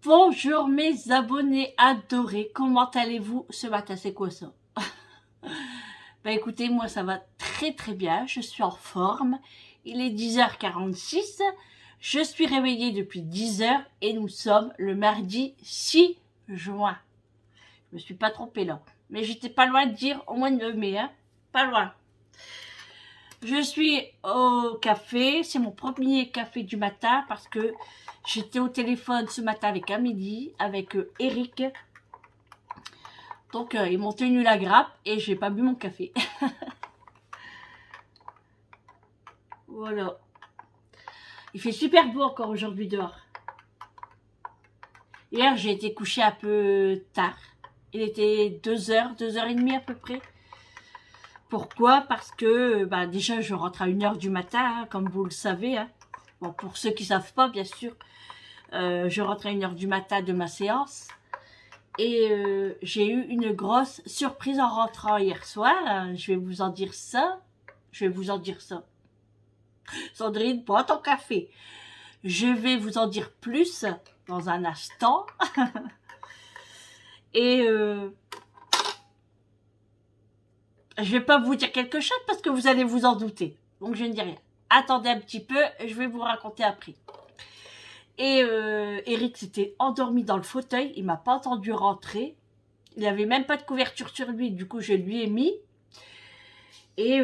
Bonjour mes abonnés adorés, comment allez-vous ce matin? C'est quoi ça? Bah écoutez, moi ça va très très bien, je suis en forme, il est 10h46, je suis réveillée depuis 10h et nous sommes le mardi 6 juin. Je me suis pas trompée là, mais j'étais pas loin de dire au mois de mai, hein, pas loin. Je suis au café, c'est mon premier café du matin parce que j'étais au téléphone ce matin avec Amélie, avec Eric. Donc ils m'ont tenu la grappe et j'ai pas bu mon café. Voilà. Il fait super beau encore aujourd'hui dehors. Hier j'ai été couchée un peu tard. Il était 2h, 2h30 à peu près. Pourquoi? Parce que bah, déjà je rentre à 1h du matin, hein, comme vous le savez. Hein. Bon, pour ceux qui savent pas, bien sûr. Je rentre à 1h du matin de ma séance. Et j'ai eu une grosse surprise en rentrant hier soir. Je vais vous en dire ça. Sandrine, bois ton café. Je vais vous en dire plus dans un instant. Et je vais pas vous dire quelque chose parce que vous allez vous en douter. Donc je ne dis rien. Attendez un petit peu, je vais vous raconter après. Et Eric s'était endormi dans le fauteuil, il m'a pas entendu rentrer. Il avait même pas de couverture sur lui, du coup je lui ai mis. Et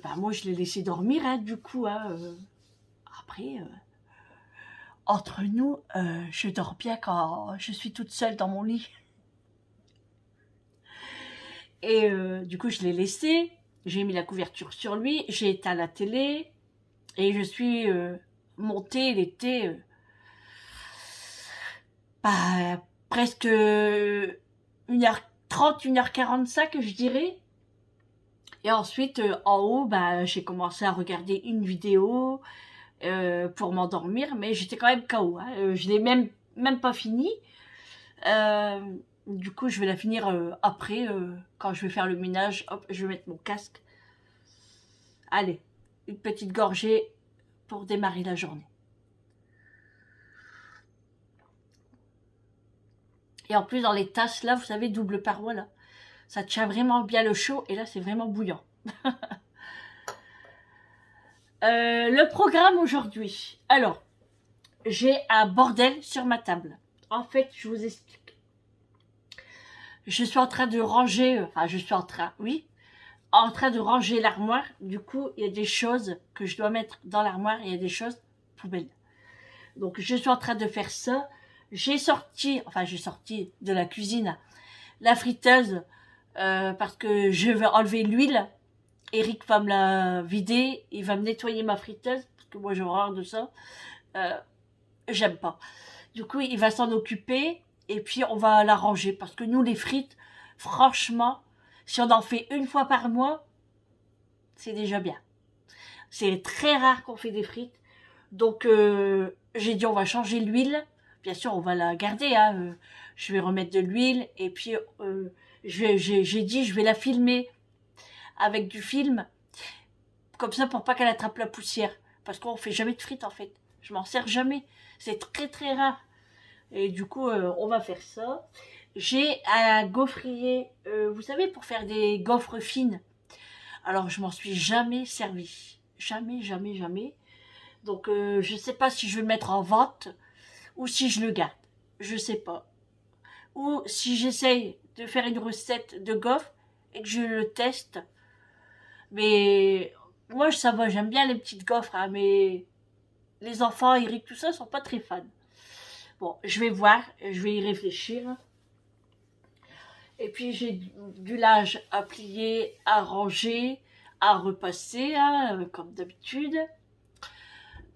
bah, moi je l'ai laissé dormir, hein, du coup. Hein, après, entre nous, je dors bien quand je suis toute seule dans mon lit. Et du coup je l'ai laissé, j'ai mis la couverture sur lui, j'ai éteint la télé. Et je suis montée, il était... bah, presque 1h30, 1h45 je dirais. Et ensuite en haut bah, j'ai commencé à regarder une vidéo pour m'endormir, mais j'étais quand même KO, hein. Je l'ai même pas fini. Du coup je vais la finir après quand je vais faire le ménage. Hop, je vais mettre mon casque. Allez, une petite gorgée pour démarrer la journée. Et en plus, dans les tasses, là, vous savez, double paroi, là, ça tient vraiment bien le chaud. Et là, c'est vraiment bouillant. Le programme aujourd'hui. Alors, j'ai un bordel sur ma table. En fait, je vous explique. Je suis en train de ranger, en train de ranger l'armoire. Du coup, il y a des choses que je dois mettre dans l'armoire et il y a des choses poubelles. Donc, je suis en train de faire ça. J'ai sorti de la cuisine la friteuse parce que je vais enlever l'huile. Eric va me la vider, il va me nettoyer ma friteuse parce que moi j'ai horreur de ça. J'aime pas. Du coup, il va s'en occuper et puis on va la ranger parce que nous les frites, franchement, si on en fait une fois par mois, c'est déjà bien. C'est très rare qu'on fait des frites. Donc j'ai dit on va changer l'huile. Bien sûr, on va la garder. Hein. Je vais remettre de l'huile et puis j'ai dit je vais la filmer avec du film. Comme ça pour pas qu'elle attrape la poussière. Parce qu'on fait jamais de frites en fait. Je m'en sers jamais. C'est très très rare. Et du coup, on va faire ça. J'ai un gaufrier, vous savez, pour faire des gaufres fines. Alors, je m'en suis jamais servi. Jamais, jamais, jamais. Donc, je sais pas si je vais le mettre en vente ou si je le garde. Je sais pas. Ou si j'essaye de faire une recette de gaufres et que je le teste. Mais moi, ça va, j'aime bien les petites gaufres, hein, mais les enfants, Eric, tout ça, sont pas très fans. Bon, je vais voir, je vais y réfléchir. Et puis, j'ai du linge à plier, à ranger, à repasser, hein, comme d'habitude.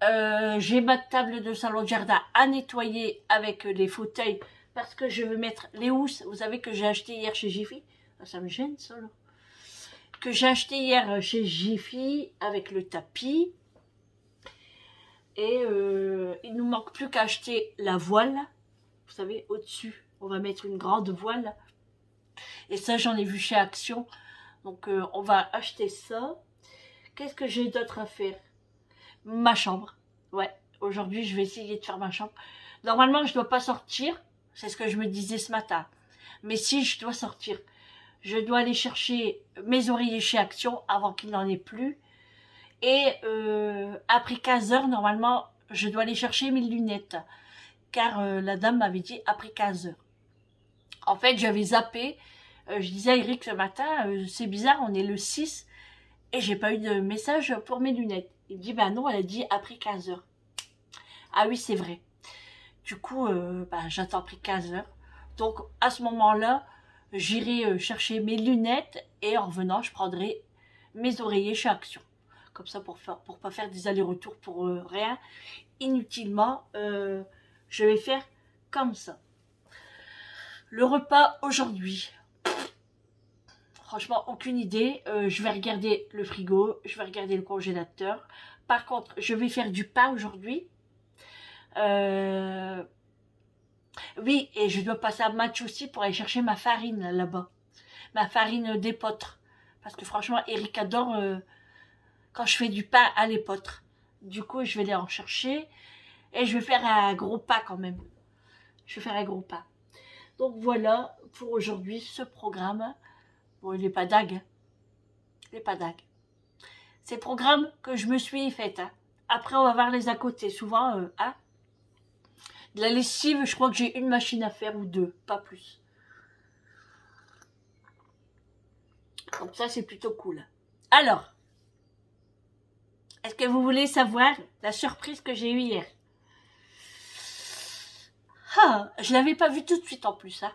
J'ai ma table de salon de jardin à nettoyer avec les fauteuils parce que je veux mettre les housses. Vous savez que j'ai acheté hier chez Jiffy. Ça me gêne, ça, là. Que j'ai acheté hier chez Jiffy avec le tapis. Et il nous manque plus qu'à acheter la voile. Vous savez, au-dessus, on va mettre une grande voile. Et ça, j'en ai vu chez Action. Donc, on va acheter ça. Qu'est-ce que j'ai d'autre à faire? Ma chambre. Ouais, Aujourd'hui, je vais essayer de faire ma chambre. Normalement, je dois pas sortir. C'est ce que je me disais ce matin. Mais si je dois sortir, je dois aller chercher mes oreillers chez Action avant qu'il n'en ait plus. Et après 15 heures, normalement, je dois aller chercher mes lunettes. Car la dame m'avait dit après 15 heures. En fait, j'avais zappé. Je disais à Eric ce matin, c'est bizarre, on est le 6 et j'ai pas eu de message pour mes lunettes. Il me dit, bah non, elle a dit après 15 heures. Ah oui, c'est vrai. Du coup, j'attends après 15 heures. Donc, à ce moment-là, j'irai chercher mes lunettes et en revenant, je prendrai mes oreillers chez Action. Comme ça, pour pas faire des allers-retours pour rien. Inutilement, je vais faire comme ça. Le repas aujourd'hui. Franchement, aucune idée. Je vais regarder le frigo, je vais regarder le congélateur. Par contre, je vais faire du pain aujourd'hui. Oui, et je dois passer à Match aussi pour aller chercher ma farine là-bas. Ma farine d'épeautre. Parce que franchement, Eric adore quand je fais du pain à l'épeautre. Du coup, je vais aller en chercher. Et je vais faire un gros pain quand même. Je vais faire un gros pain. Donc voilà pour aujourd'hui ce programme. Bon, il n'est pas dingue. Hein. Il n'est pas dingue. C'est le programme que je me suis fait. Hein. Après, on va voir les à côté. Souvent, hein. De la lessive, je crois que j'ai une machine à faire ou deux, pas plus. Donc ça, c'est plutôt cool. Alors, est-ce que vous voulez savoir la surprise que j'ai eue hier? Ah, je l'avais pas vue tout de suite en plus. Hein.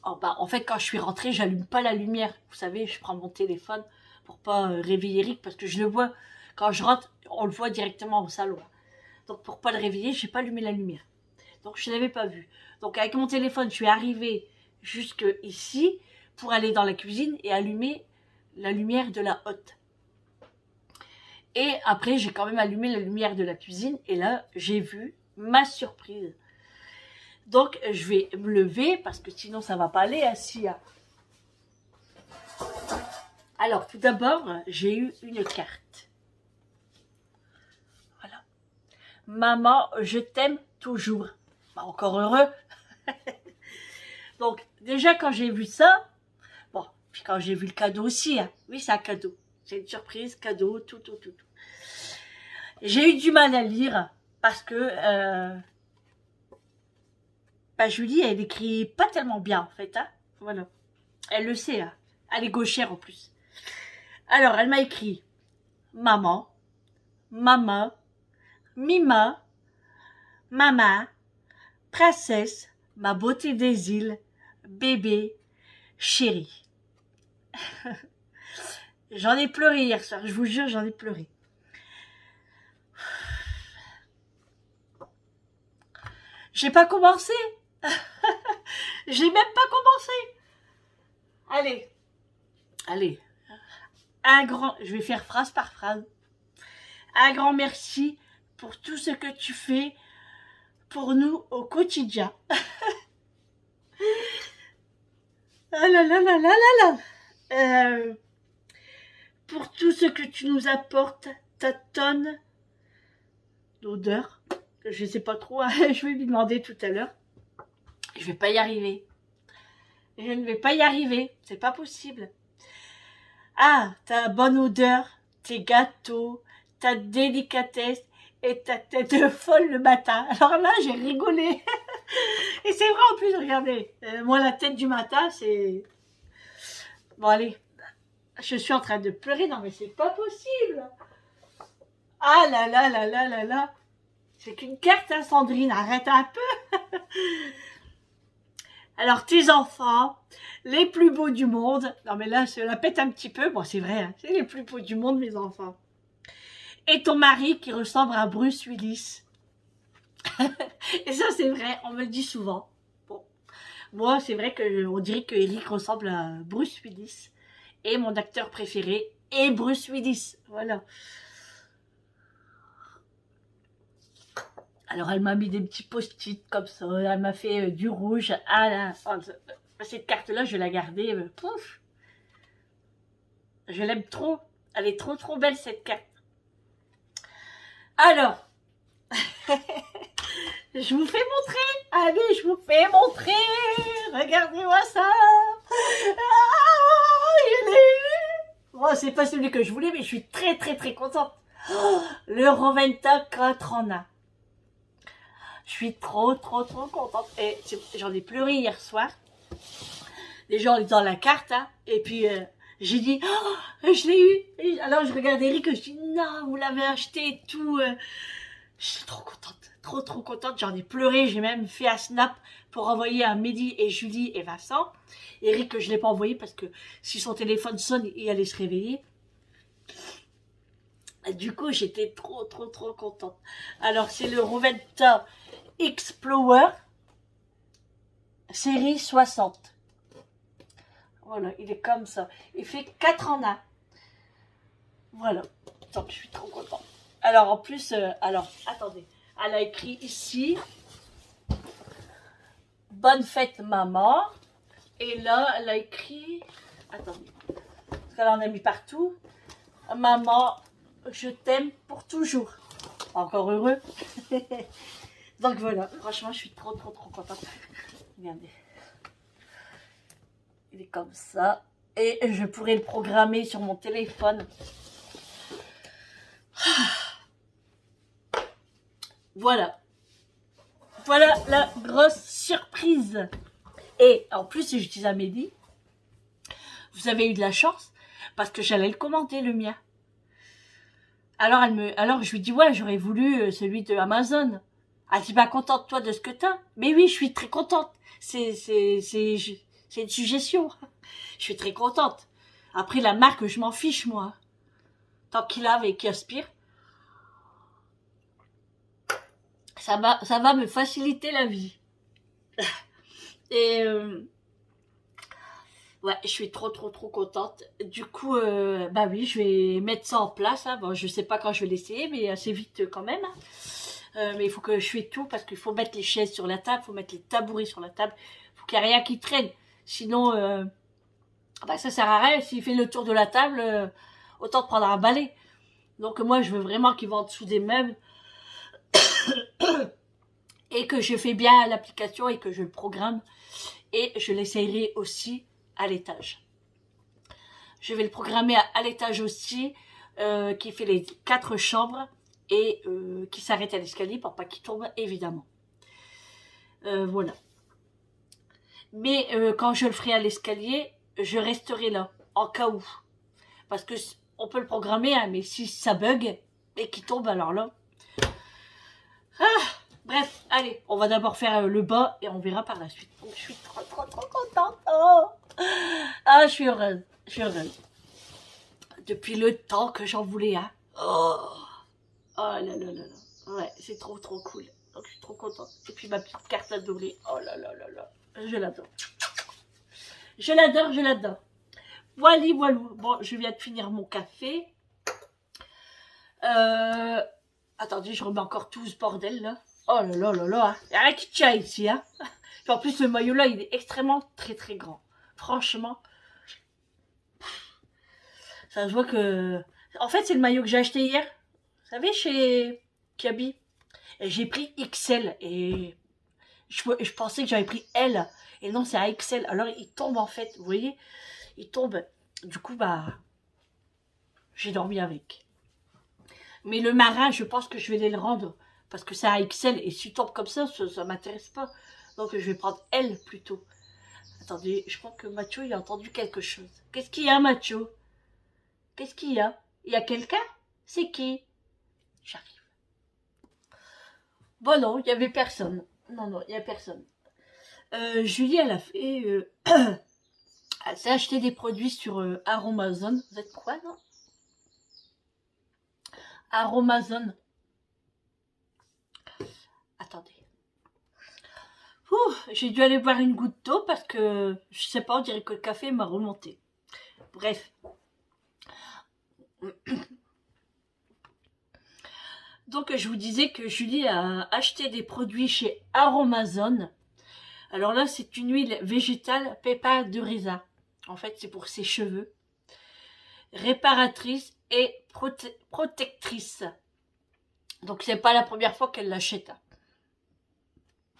Oh, en fait, quand je suis rentrée, j'allume pas la lumière. Vous savez, je prends mon téléphone pour pas réveiller Eric parce que je le vois. Quand je rentre, on le voit directement au salon. Donc, pour pas le réveiller, j'ai pas allumé la lumière. Donc, je l'avais pas vu. Donc, avec mon téléphone, je suis arrivée jusque ici pour aller dans la cuisine et allumer la lumière de la hotte. Et après, j'ai quand même allumé la lumière de la cuisine et là, j'ai vu ma surprise. Donc, je vais me lever parce que sinon, ça va pas aller assis. Hein. Alors, tout d'abord, j'ai eu une carte. Voilà. Maman, je t'aime toujours. Bah, encore heureux. Donc, déjà, quand j'ai vu ça, bon, puis quand j'ai vu le cadeau aussi, hein, oui, c'est un cadeau. C'est une surprise, cadeau, tout. J'ai eu du mal à lire parce que Julie, elle écrit pas tellement bien, en fait. Hein. Voilà. Elle le sait. Hein. Elle est gauchère, en plus. Alors, elle m'a écrit maman, maman, Mima, maman, princesse, ma beauté des îles, bébé, chérie. J'en ai pleuré hier soir, je vous jure, j'en ai pleuré. J'ai pas commencé. J'ai même pas commencé. Allez. Un grand, je vais faire phrase par phrase. Un grand merci pour tout ce que tu fais pour nous au quotidien. Ah là là là là là là. Pour tout ce que tu nous apportes, ta tonne d'odeur. Je sais pas trop, je vais lui demander tout à l'heure. Je vais pas y arriver. Je ne vais pas y arriver, c'est pas possible. Ah, ta bonne odeur, tes gâteaux, ta délicatesse et ta tête folle le matin. Alors là, j'ai rigolé. Et c'est vrai en plus, regardez. Moi, la tête du matin, c'est... Bon, allez. Je suis en train de pleurer. Non, mais c'est pas possible. Ah là là là là là là. C'est qu'une carte, hein, Sandrine. Arrête un peu. Alors, tes enfants, les plus beaux du monde. Non, mais là, je la pète un petit peu. Bon, c'est vrai, hein, c'est les plus beaux du monde, mes enfants. Et ton mari qui ressemble à Bruce Willis. Et ça, c'est vrai, on me le dit souvent. Bon, moi, c'est vrai qu'on dirait que Eric ressemble à Bruce Willis. Et mon acteur préféré est Bruce Willis. Voilà. Alors, elle m'a mis des petits post-it comme ça. Elle m'a fait du rouge. Ah, cette carte-là, je vais la garder. Pouf. Je l'aime trop. Elle est trop belle, cette carte. Alors, Je vous fais montrer. Allez, je vous fais montrer. Regardez-moi ça. Je l'ai eu. Bon, c'est pas celui que je voulais, mais je suis très contente. Oh, le Roventa 4 en 1. Je suis trop contente. Et j'en ai pleuré hier soir. Déjà en lisant la carte, hein, et puis j'ai dit, oh, je l'ai eu. Et alors je regarde Eric, je dis, non, vous l'avez acheté et tout. Je suis trop contente, j'en ai pleuré, j'ai même fait un snap pour envoyer à Mehdi et Julie et Vincent. Eric, je ne l'ai pas envoyé parce que si son téléphone sonne, il allait se réveiller. Et du coup, j'étais trop contente. Alors, c'est le Roventa Explorer série 60. Voilà, il est comme ça. Il fait 4 en 1. Voilà. Donc, je suis trop contente. Alors, en plus, attendez. Elle a écrit ici « Bonne fête, maman ». Et là, elle a écrit... Attendez. Parce qu'elle en a mis partout. « Maman, je t'aime pour toujours ». Encore heureux. Donc, voilà. Franchement, je suis trop contente. Regardez. Il est comme ça. Et je pourrais le programmer sur mon téléphone. Voilà. Voilà la grosse surprise. Et en plus, je dis à Mehdi, vous avez eu de la chance parce que j'allais le commenter, le mien. Alors je lui dis, ouais, j'aurais voulu celui de Amazon. Elle dit, bah, contente-toi de ce que t'as. Mais oui, je suis très contente. C'est une suggestion. Je suis très contente. Après, la marque, je m'en fiche, moi. Tant qu'il lave et qu'il aspire. Ça va me faciliter la vie. Et ouais, je suis trop contente. Du coup, bah oui, je vais mettre ça en place. Hein. Bon, je sais pas quand je vais l'essayer, mais assez vite quand même. Mais il faut que je fasse tout parce qu'il faut mettre les chaises sur la table, il faut mettre les tabourets sur la table. Il faut qu'il n'y ait rien qui traîne. Sinon, bah, ça sert à rien. S'il fait le tour de la table, autant de prendre un balai. Donc moi, je veux vraiment qu'il va en dessous des meubles. Et que je fais bien l'application et que je le programme. Et je l'essayerai aussi à l'étage. Je vais le programmer à l'étage aussi, qui fait les 4 chambres et qui s'arrête à l'escalier pour pas qu'il tombe, évidemment. Voilà. Mais quand je le ferai à l'escalier, je resterai là, en cas où. Parce que on peut le programmer, hein, mais si ça bug et qu'il tombe, alors là... Bref, allez, on va d'abord faire le bas et on verra par la suite. Donc, je suis trop contente. Oh, ah, je suis heureuse. Depuis le temps que j'en voulais, hein. Oh là là. Ouais, c'est trop cool. Donc, je suis trop contente. Et puis, ma petite carte adorée. Oh là là. Je l'adore. Je l'adore. Voilà. Bon, je viens de finir mon café. Attendez, je remets encore tout ce bordel, là. Oh là là. Il n'y a rien qui tient ici, hein. Puis en plus, le maillot là, il est extrêmement très grand. Franchement. Ça se voit que... En fait, c'est le maillot que j'ai acheté hier. Vous savez, chez Kiabi. Et j'ai pris XL. Et je pensais que j'avais pris L. Et non, c'est un XL. Alors, il tombe en fait. Vous voyez? Il tombe. Du coup, bah... J'ai dormi avec. Mais le marin, je pense que je vais le rendre. Parce que c'est un XL et si tombe comme ça m'intéresse pas. Donc je vais prendre L plutôt. Attendez, je crois que Mathieu, il a entendu quelque chose. Qu'est-ce qu'il y a, Mathieu? Qu'est-ce qu'il y a? Il y a quelqu'un? C'est qui? J'arrive. Bon non, il n'y avait personne. Non, il n'y a personne. Julie, elle a fait... elle s'est acheté des produits sur Aromazone. Vous êtes quoi, non? Aromazone. Attendez. J'ai dû aller boire une goutte d'eau parce que, je sais pas, on dirait que le café m'a remonté. Bref. Donc, je vous disais que Julie a acheté des produits chez Aromazone. Alors là, c'est une huile végétale pépins de raisin. En fait, c'est pour ses cheveux. Réparatrice et protectrice. Donc c'est pas la première fois qu'elle l'achète.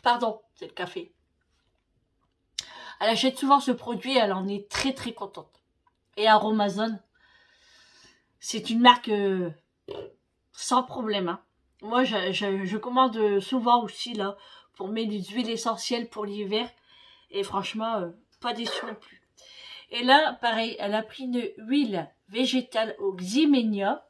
Pardon, c'est le café. Elle achète souvent ce produit, elle en est très très contente. Et Aromazone, c'est une marque sans problème. Hein. Moi, je commande souvent aussi là pour mettre des huiles essentielles pour l'hiver. Et franchement, pas déçu non plus. Et là, pareil, elle a pris une huile végétale au Ximenia.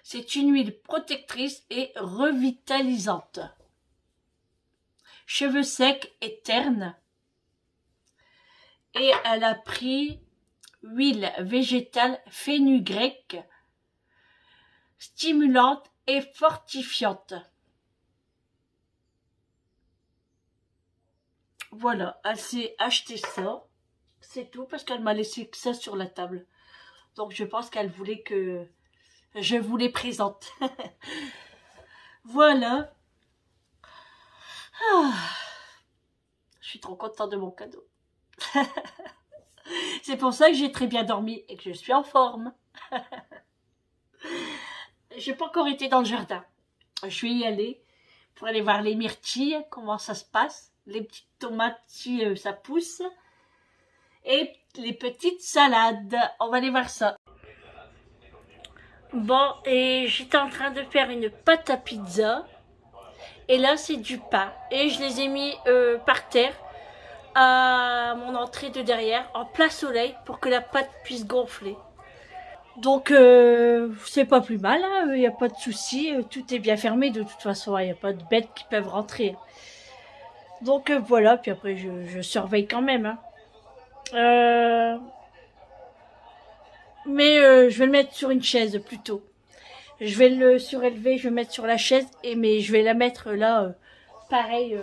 C'est une huile protectrice et revitalisante. Cheveux secs et ternes. Et elle a pris huile végétale fenugrec, stimulante et fortifiante. Voilà, elle s'est acheté ça. C'est tout parce qu'elle m'a laissé que ça sur la table. Donc je pense qu'elle voulait que je vous les présente. Voilà. Ah, je suis trop contente de mon cadeau. C'est pour ça que j'ai très bien dormi et que je suis en forme. J'ai pas encore été dans le jardin. Je vais y aller pour aller voir les myrtilles, comment ça se passe. Les petites tomates, si ça pousse. Et les petites salades. On va aller voir ça. Bon, et j'étais en train de faire une pâte à pizza. Et là, c'est du pain. Et je les ai mis par terre à mon entrée de derrière, en plein soleil, pour que la pâte puisse gonfler. Donc, c'est pas plus mal, il n'y a pas de souci. Tout est bien fermé de toute façon. Il n'y a pas de bêtes qui peuvent rentrer. Donc, voilà. Puis après, je surveille quand même. Hein. Mais je vais le mettre sur une chaise plutôt. Je vais le surélever, je vais le mettre sur la chaise, mais je vais la mettre là, pareil,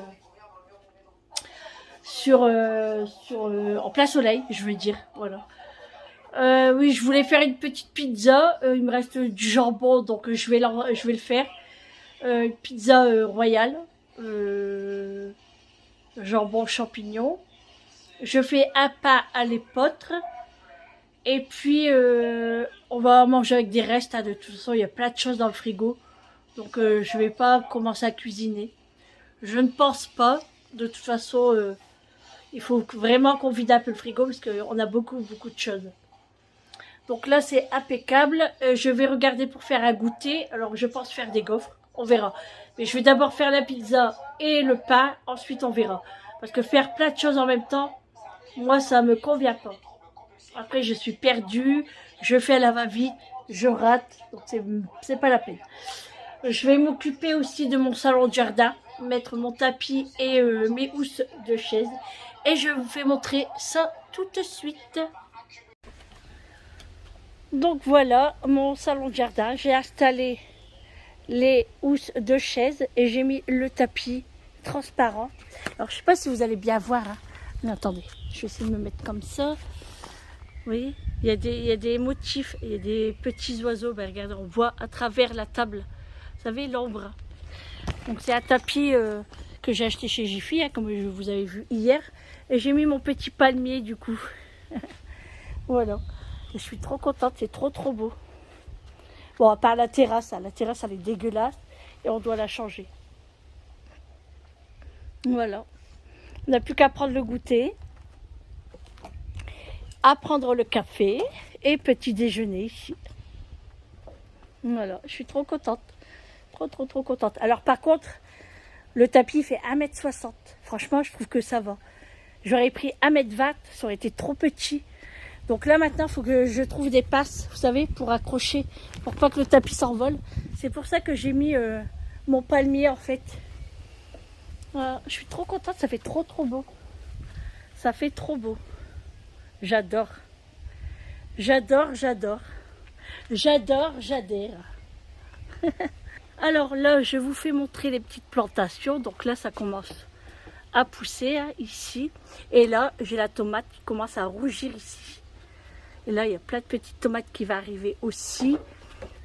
en plein soleil, je veux dire, voilà. Oui, je voulais faire une petite pizza, il me reste du jambon, donc je vais le faire. Une pizza royale, jambon champignon. Je fais un pain à l'épeautre. Et puis, on va manger avec des restes. Hein. De toute façon, il y a plein de choses dans le frigo. Donc, je vais pas commencer à cuisiner. Je ne pense pas. De toute façon, il faut vraiment qu'on vide un peu le frigo parce qu'on a beaucoup de choses. Donc là, c'est impeccable. Je vais regarder pour faire un goûter. Alors, je pense faire des gaufres. On verra. Mais je vais d'abord faire la pizza et le pain. Ensuite, on verra. Parce que faire plein de choses en même temps, moi, ça me convient pas. Après, je suis perdue, je fais à la va-vite, je rate, donc c'est pas la peine. Je vais m'occuper aussi de mon salon de jardin, mettre mon tapis et mes housses de chaise. Et je vous fais montrer ça tout de suite. Donc voilà, mon salon de jardin. J'ai installé les housses de chaise et j'ai mis le tapis transparent. Alors, je sais pas si vous allez bien voir. Hein. Mais attendez, je vais essayer de me mettre comme ça. Oui, il y a des motifs, il y a des petits oiseaux. Ben, regardez, on voit à travers la table. Vous savez, l'ombre. Donc c'est un tapis que j'ai acheté chez Jiffy, hein, comme vous avez vu hier. Et j'ai mis mon petit palmier du coup. Voilà. Et je suis trop contente, c'est trop beau. Bon, à part la terrasse, hein. La terrasse elle est dégueulasse et on doit la changer. Voilà. On n'a plus qu'à prendre le goûter. À prendre le café et petit déjeuner ici. Voilà, je suis trop contente. Trop contente. Alors par contre, le tapis fait 1m60. Franchement, je trouve que ça va. J'aurais pris 1m20, ça aurait été trop petit. Donc là maintenant, il faut que je trouve des passes, vous savez, pour accrocher, pour pas que le tapis s'envole. C'est pour ça que j'ai mis mon palmier en fait. Voilà, je suis trop contente, ça fait trop beau. Ça fait trop beau. J'adore. J'adore. J'adhère. Alors là, je vous fais montrer les petites plantations. Donc là, ça commence à pousser hein, ici. Et là, j'ai la tomate qui commence à rougir ici. Et là, il y a plein de petites tomates qui vont arriver aussi.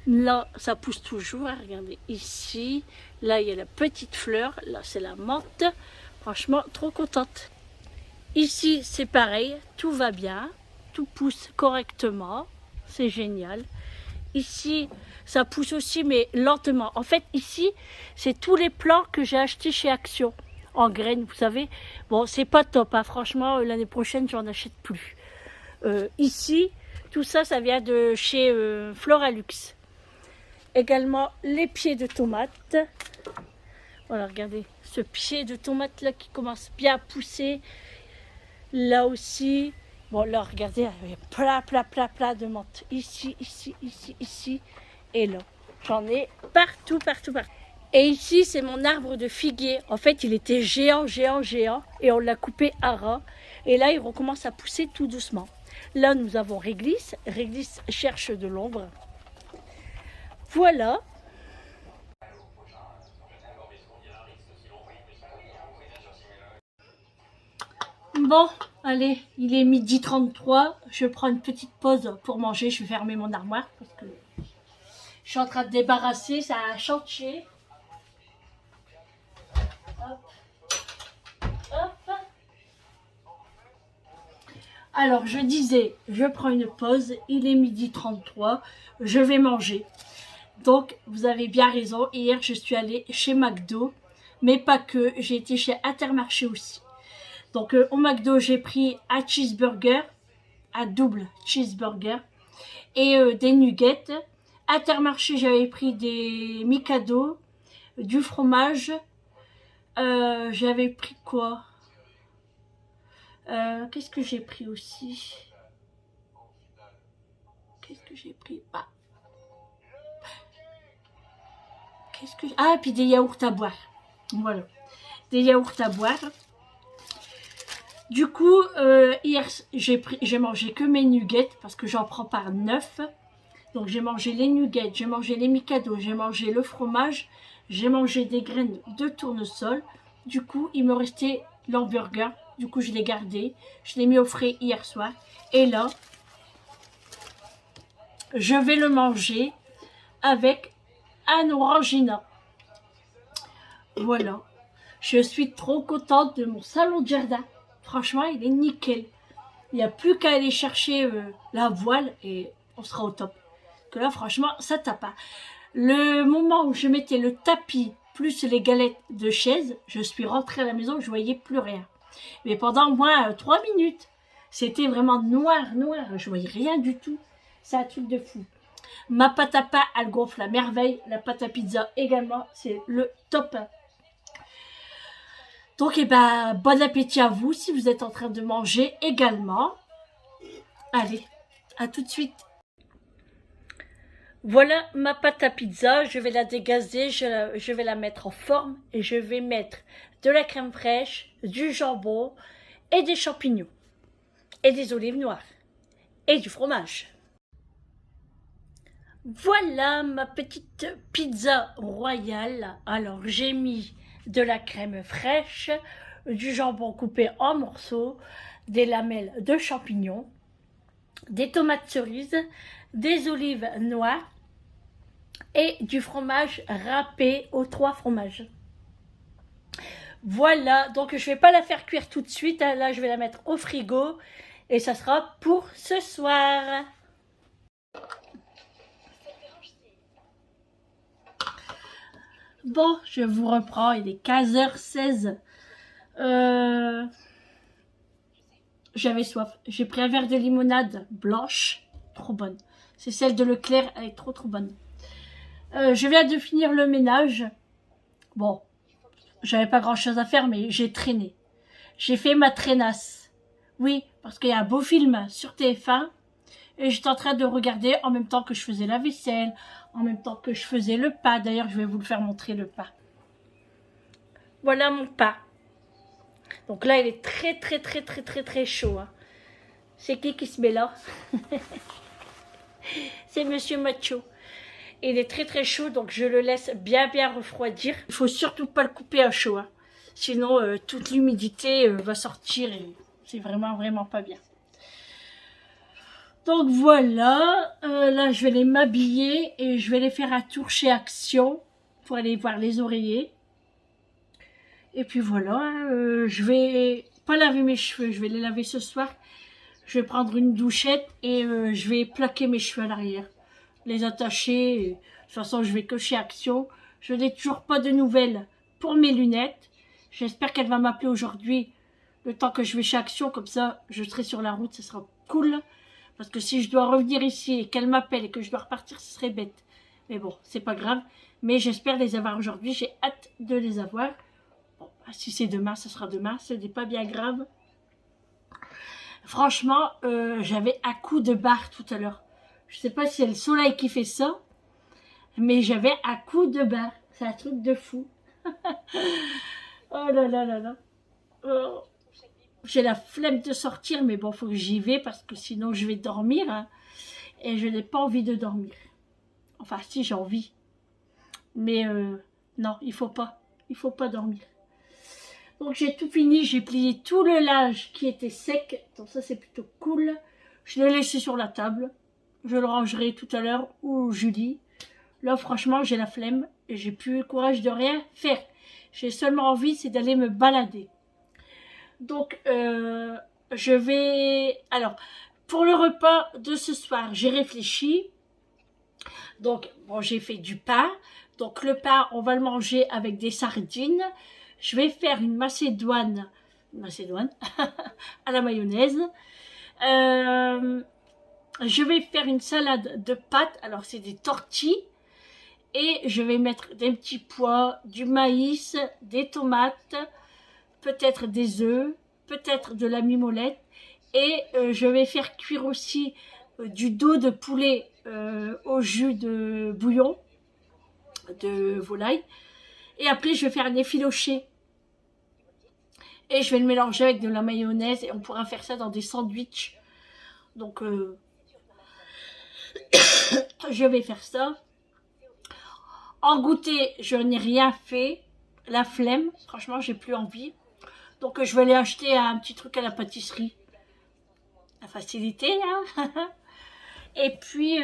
Là, ça pousse toujours. Hein, regardez ici. Là, il y a la petite fleur. Là, c'est la menthe. Franchement, trop contente. Ici, c'est pareil, tout va bien. tout pousse correctement. C'est génial. Ici, ça pousse aussi, mais lentement. En fait, ici, c'est tous les plants que j'ai achetés chez Action, en graines, vous savez. Bon, c'est pas top, hein. Franchement, l'année prochaine, j'en achète plus. Ici, tout ça, ça vient de chez Floralux. Également, les pieds de tomates. Voilà, regardez, ce pied de tomate là qui commence bien à pousser. Là aussi. Bon, là, regardez, il y a plein de menthe. Ici, ici. Et là, j'en ai partout. Et ici, c'est mon arbre de figuier. En fait, il était géant. Et on l'a coupé à ras. Et là, il recommence à pousser tout doucement. Là, nous avons Réglisse. Réglisse cherche de l'ombre. Voilà. Bon, allez, il est 12h33. Je prends une petite pause pour manger. Je vais fermer mon armoire parce que je suis en train de débarrasser. Ça a chanté. Hop. Alors, je disais, je prends une pause. Il est 12h33. Je vais manger. Donc, vous avez bien raison. Hier, je suis allée chez McDo. Mais pas que. J'ai été chez Intermarché aussi. Donc, au McDo, j'ai pris un cheeseburger, un double cheeseburger et des nuggets. Intermarché, j'avais pris des Mikado, du fromage. J'avais pris quoi? Qu'est-ce que j'ai pris aussi? Ah. Ah, puis des yaourts à boire. Voilà. Des yaourts à boire. Du coup, hier, j'ai mangé que mes nuggets parce que j'en prends par 9. Donc, j'ai mangé les nuggets, j'ai mangé les Mikado, j'ai mangé le fromage, j'ai mangé des graines de tournesol. Du coup, il me restait l'hamburger. Du coup, je l'ai gardé. Je l'ai mis au frais hier soir. Et là, je vais le manger avec un orangina. Voilà. Je suis trop contente de mon salon de jardin. Franchement, il est nickel. Il n'y a plus qu'à aller chercher la voile et on sera au top. Que là, franchement, ça tape. Le moment où je mettais le tapis plus les galettes de chaise, je suis rentrée à la maison, je voyais plus rien. Mais pendant au moins 3 minutes, c'était vraiment noir. Je voyais rien du tout. C'est un truc de fou. Ma pâte à pain, elle gonfle à merveille. La pâte à pizza également, c'est le top. Donc, bon appétit à vous si vous êtes en train de manger également. Allez, à tout de suite. Voilà ma pâte à pizza. Je vais la dégazer, je vais la mettre en forme et je vais mettre de la crème fraîche, du jambon et des champignons et des olives noires et du fromage. Voilà ma petite pizza royale. Alors, j'ai mis de la crème fraîche, du jambon coupé en morceaux, des lamelles de champignons, des tomates cerises, des olives noires et du fromage râpé aux 3 fromages. Voilà, donc je vais pas la faire cuire tout de suite. Là, je vais la mettre au frigo et ça sera pour ce soir. Bon, je vous reprends, il est 15h16. J'avais soif. J'ai pris un verre de limonade blanche, trop bonne. C'est celle de Leclerc, elle est trop bonne. Je viens de finir le ménage. Bon, j'avais pas grand chose à faire, mais j'ai traîné. J'ai fait ma traînasse. Oui, parce qu'il y a un beau film sur TF1 et j'étais en train de regarder en même temps que je faisais la vaisselle, en même temps que je faisais le pain. D'ailleurs, je vais vous le faire montrer le pain. Voilà mon pain. Donc là, il est très chaud. Hein. C'est qui se met là? C'est Monsieur Macho. Il est très chaud, donc je le laisse bien refroidir. Il faut surtout pas le couper à chaud. Hein. Sinon, toute l'humidité va sortir et c'est vraiment pas bien. Donc voilà, là je vais les m'habiller et je vais les faire un tour chez Action pour aller voir les oreillers. Et puis voilà, je vais pas laver mes cheveux, je vais les laver ce soir. Je vais prendre une douchette et je vais plaquer mes cheveux à l'arrière. Les attacher. De toute façon, je vais que chez Action. Je n'ai toujours pas de nouvelles pour mes lunettes. J'espère qu'elle va m'appeler aujourd'hui. Le temps que je vais chez Action, comme ça, je serai sur la route, ce sera cool. Parce que si je dois revenir ici et qu'elle m'appelle et que je dois repartir, ce serait bête. Mais bon, c'est pas grave. Mais j'espère les avoir aujourd'hui. J'ai hâte de les avoir. Bon, si c'est demain, ce sera demain. Ce n'est pas bien grave. Franchement, j'avais un coup de barre tout à l'heure. Je sais pas si c'est le soleil qui fait ça. Mais j'avais un coup de barre. C'est un truc de fou. Oh là là là là. Oh. J'ai la flemme de sortir, mais bon, faut que j'y vais parce que sinon je vais dormir. Hein, et je n'ai pas envie de dormir. Enfin, si, j'ai envie. Mais non, il faut pas. Il faut pas dormir. Donc j'ai tout fini. J'ai plié tout le linge qui était sec. Donc ça, c'est plutôt cool. Je l'ai laissé sur la table. Je le rangerai tout à l'heure ou Julie. Là, franchement, j'ai la flemme. Et j'ai plus le courage de rien faire. J'ai seulement envie, c'est d'aller me balader. Donc, je vais... Alors, pour le repas de ce soir, j'ai réfléchi. Donc, bon, j'ai fait du pain. Donc, le pain, on va le manger avec des sardines. Je vais faire une macédoine à la mayonnaise. Je vais faire une salade de pâtes. Alors, c'est des tortilles. Et je vais mettre des petits pois, du maïs, des tomates, peut-être des œufs, peut-être de la mimolette. Et je vais faire cuire aussi du dos de poulet au jus de bouillon de volaille. Et après, je vais faire un effiloché. Et je vais le mélanger avec de la mayonnaise. Et on pourra faire ça dans des sandwichs. Donc, je vais faire ça. En goûter, je n'ai rien fait. La flemme, franchement, j'ai plus envie. Donc, je vais aller acheter un petit truc à la pâtisserie. La facilité, hein. Et puis,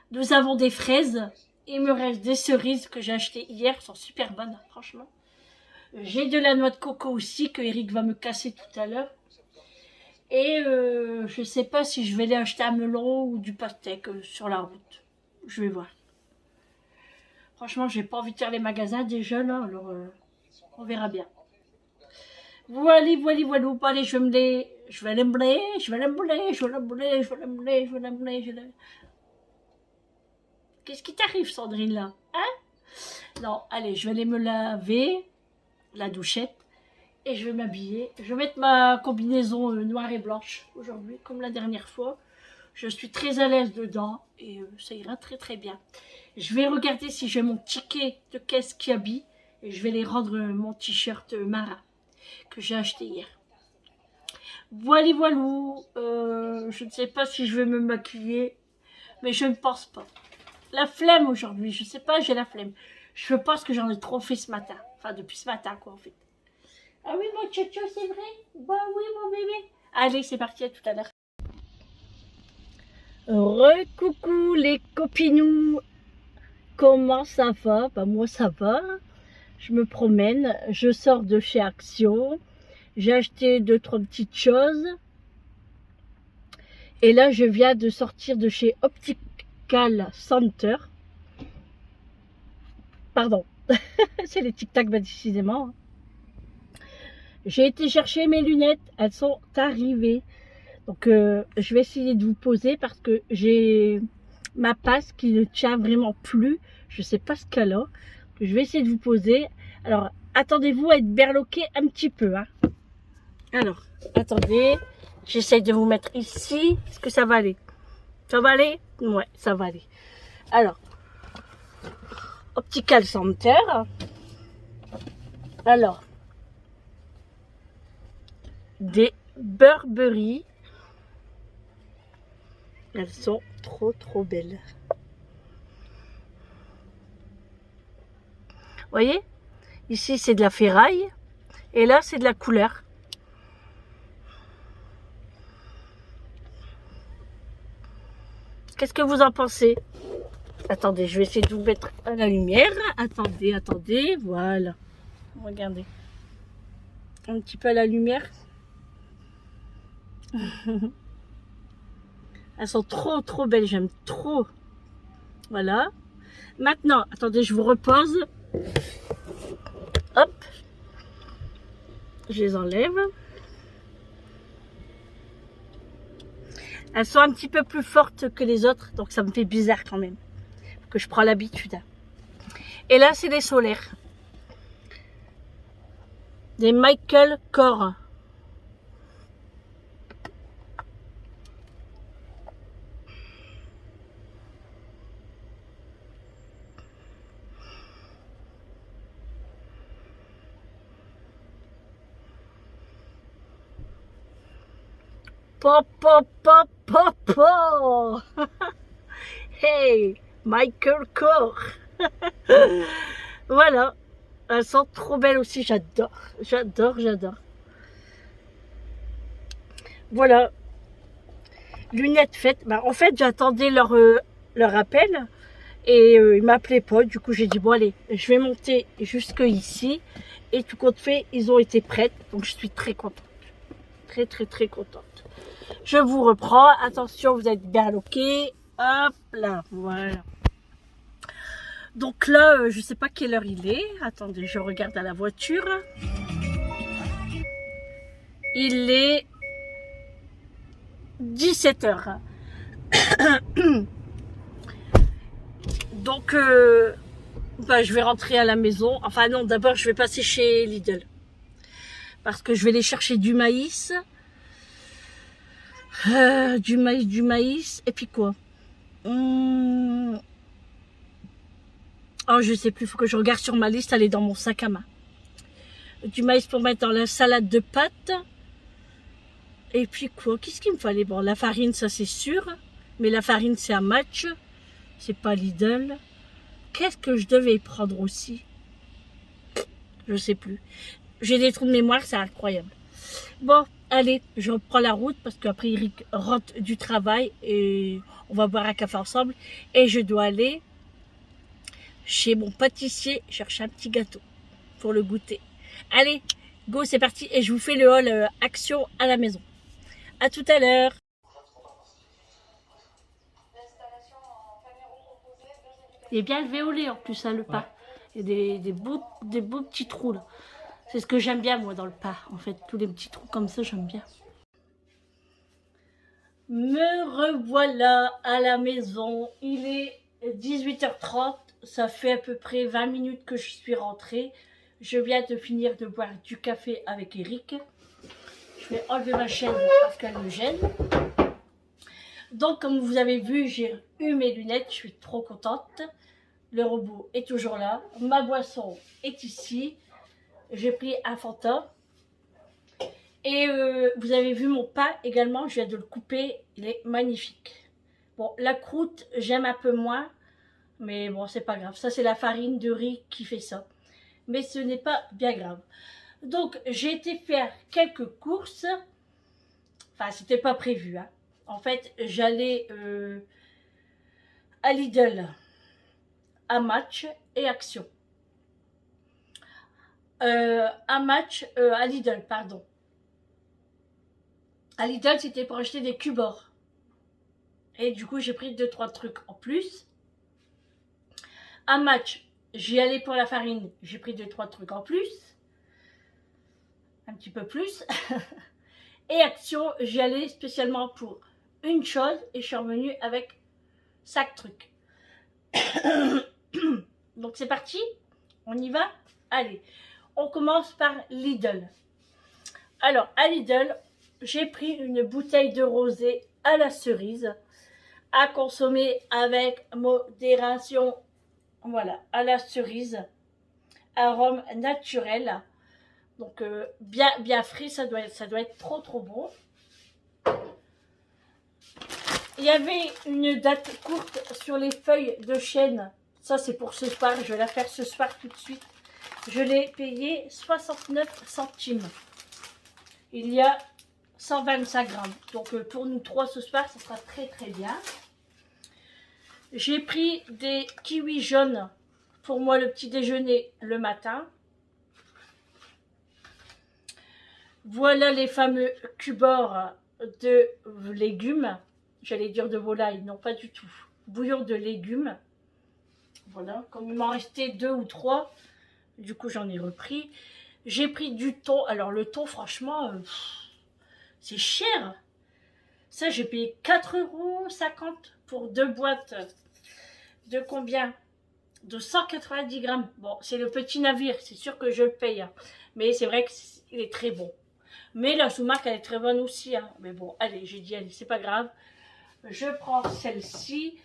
nous avons des fraises. Il me reste des cerises que j'ai achetées hier. Elles sont super bonnes, franchement. J'ai de la noix de coco aussi, que Eric va me casser tout à l'heure. Et je ne sais pas si je vais aller acheter un melon ou du pastèque sur la route. Je vais voir. Franchement, j'ai pas envie de faire les magasins déjà là, alors on verra bien. Voilà. Bon, allez, je vais l'embler. Qu'est-ce qui t'arrive, Sandrine, là? Hein? Non, allez, je vais aller me laver la douchette. Et je vais m'habiller. Je vais mettre ma combinaison noire et blanche aujourd'hui, comme la dernière fois. Je suis très à l'aise dedans et ça ira très très bien. Je vais regarder si j'ai mon ticket de caisse Kiabi et je vais les rendre mon t-shirt marin que j'ai acheté hier. Voilà. Je ne sais pas si je vais me maquiller, mais je ne pense pas. La flemme aujourd'hui, je ne sais pas, j'ai la flemme. Je pense que j'en ai trop fait ce matin. Enfin, depuis ce matin, quoi, en fait. Ah oui, mon tchotcho, c'est vrai? Bah oui, mon bébé. Allez, c'est parti, à tout à l'heure. Recoucou les copinous. Comment ça va? Bah moi, ça va. Je me promène. Je sors de chez Action. J'ai acheté 2-3 petites choses. Et là, je viens de sortir de chez Optical Center. Pardon. C'est les tic-tac, bah, décidément. J'ai été chercher mes lunettes, elles sont arrivées. Donc je vais essayer de vous poser parce que j'ai ma passe qui ne tient vraiment plus. Je ne sais pas ce qu'elle a. Je vais essayer de vous poser. Alors attendez-vous à être berloqué un petit peu. Hein. Alors, attendez. J'essaye de vous mettre ici. Est-ce que ça va aller? Ça va aller? Ouais, ça va aller. Alors, Optical Center. Alors, des Burberry. Elles sont trop belles. Vous voyez? Ici, c'est de la ferraille. Et là, c'est de la couleur. Qu'est-ce que vous en pensez? Attendez, je vais essayer de vous mettre à la lumière. Attendez, voilà. Regardez. Un petit peu à la lumière. Elles sont trop trop belles, j'aime trop. Voilà. Maintenant, attendez, je vous repose. Hop. Je les enlève. Elles sont un petit peu plus fortes que les autres, donc ça me fait bizarre quand même. Que je prends l'habitude. Et là, c'est des solaires. Des Michael Kors. Pop, pop, pop, pop, pop. Hey, Michael Kors. Voilà. Elles sont trop belles aussi, j'adore. J'adore, j'adore. Voilà. Lunettes faites. Bah, en fait, j'attendais leur appel. Et ils m'appelaient pas. Du coup, j'ai dit, bon, allez, je vais monter jusque ici. Et tout compte fait, ils ont été prêtes. Donc, je suis très contente. Très, très, très contente. Je vous reprends. Attention, vous êtes bien loqués. Hop là, voilà. Donc là, je sais pas quelle heure il est. Attendez, je regarde à la voiture. Il est 17h. Donc, bah, je vais rentrer à la maison. Enfin non, d'abord, je vais passer chez Lidl. Parce que je vais aller chercher du maïs. Du maïs. Et puis quoi Oh, je sais plus, il faut que je regarde sur ma liste, elle est dans mon sac à main. Du maïs pour mettre dans la salade de pâtes. Et puis quoi, qu'est-ce qu'il me fallait? Bon, la farine, ça c'est sûr. Mais la farine, c'est un Match. C'est pas Lidl. Qu'est-ce que je devais prendre aussi? Je sais plus. J'ai des trous de mémoire, c'est incroyable. Bon, allez, je reprends la route parce qu'après Eric rentre du travail et on va boire un café ensemble. Et je dois aller chez mon pâtissier chercher un petit gâteau pour le goûter. Allez, go, c'est parti et je vous fais le haul action à la maison. À tout à l'heure. Il est bien levé au lait en plus, hein, le pain. Il y a des beaux petits trous là. C'est ce que j'aime bien moi dans le pain. En fait, tous les petits trous comme ça, j'aime bien. Me revoilà à la maison. Il est 18h30. Ça fait à peu près 20 minutes que je suis rentrée. Je viens de finir de boire du café avec Eric. Je vais enlever ma chaîne parce qu'elle me gêne. Donc, comme vous avez vu, j'ai eu mes lunettes. Je suis trop contente. Le robot est toujours là. Ma boisson est ici. J'ai pris un Fanta. Et vous avez vu mon pain également. Je viens de le couper. Il est magnifique. Bon, la croûte, j'aime un peu moins. Mais bon, c'est pas grave. Ça, c'est la farine de riz qui fait ça. Mais ce n'est pas bien grave. Donc, j'ai été faire quelques courses. Enfin, c'était pas prévu. Hein. En fait, j'allais à Lidl, à Match et Action. À Lidl, pardon. À Lidl, c'était pour acheter des cubes-or. Et du coup, j'ai pris 2-3 trucs en plus. À Match, j'y allais pour la farine. J'ai pris 2-3 trucs en plus. Un petit peu plus. Et Action, j'y allais spécialement pour une chose. Et je suis revenue avec 5 trucs. Donc c'est parti. On y va. Allez. On commence par Lidl. Alors, à Lidl, j'ai pris une bouteille de rosé à la cerise. À consommer avec modération. Voilà, à la cerise, arôme naturel, donc bien frais, ça doit être trop bon. Il y avait une date courte sur les feuilles de chêne, ça c'est pour ce soir, je vais la faire ce soir tout de suite. Je l'ai payé 69 centimes. Il y a 125 grammes, donc pour nous 3 ce soir, ça sera très bien. J'ai pris des kiwis jaunes pour moi le petit déjeuner le matin. Voilà les fameux cubes-or de légumes. J'allais dire de volaille, non pas du tout. Bouillon de légumes. Voilà, comme il m'en restait 2 ou 3, du coup j'en ai repris. J'ai pris du thon. Alors le thon, franchement, c'est cher. Ça, j'ai payé 4,50 € pour 2 boîtes de combien? De 190 grammes. Bon, c'est le petit navire, c'est sûr que je le paye. Hein. Mais c'est vrai qu'il est très bon. Mais la sous-marque, elle est très bonne aussi. Hein. Mais bon, allez, j'ai dit, allez, c'est pas grave. Je prends celle-ci.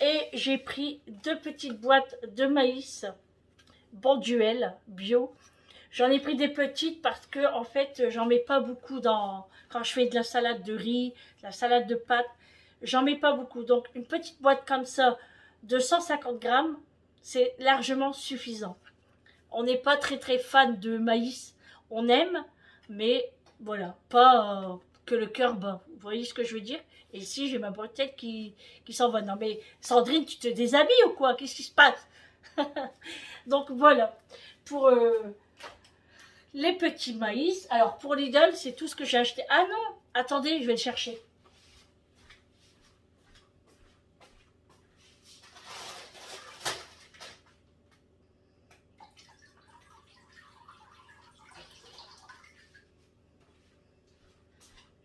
Et j'ai pris 2 petites boîtes de maïs Bonduelle bio. J'en ai pris des petites parce que, en fait, j'en mets pas beaucoup quand je fais de la salade de riz, de la salade de pâtes. J'en mets pas beaucoup. Donc, une petite boîte comme ça de 150 grammes, c'est largement suffisant. On n'est pas très très fan de maïs. On aime, mais voilà, pas que le cœur bat. Vous voyez ce que je veux dire? Et ici, j'ai ma bretelle qui s'en va. Non mais, Sandrine, tu te déshabilles ou quoi? Qu'est-ce qui se passe? Donc voilà, pour les petits maïs. Alors pour Lidl, c'est tout ce que j'ai acheté. Ah non, attendez, je vais le chercher.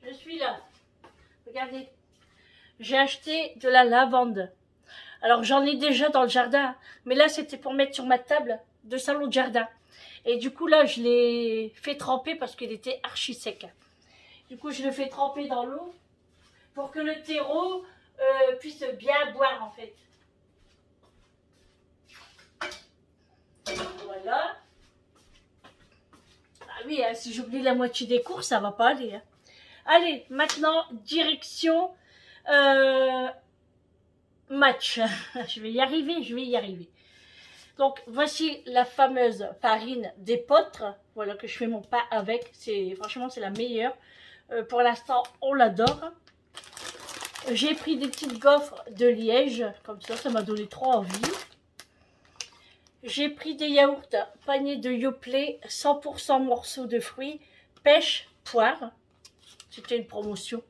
Je suis là. Regardez. J'ai acheté de la lavande. Alors j'en ai déjà dans le jardin, mais là c'était pour mettre sur ma table de salon de jardin. Et du coup là je l'ai fait tremper parce qu'il était archi sec. Du coup je le fais tremper dans l'eau pour que le terreau puisse bien boire en fait. Voilà. Ah oui, hein, si j'oublie la moitié des courses, ça va pas aller. Hein. Allez, maintenant direction match. Je vais y arriver, je vais y arriver. Donc voici la fameuse farine d'épeautre, voilà que je fais mon pain avec. Franchement c'est la meilleure. Pour l'instant on l'adore. J'ai pris des petites gaufres de Liège, comme ça m'a donné trop envie. J'ai pris des yaourts panier de Yoplait, 100% morceaux de fruits, pêche, poire. C'était une promotion.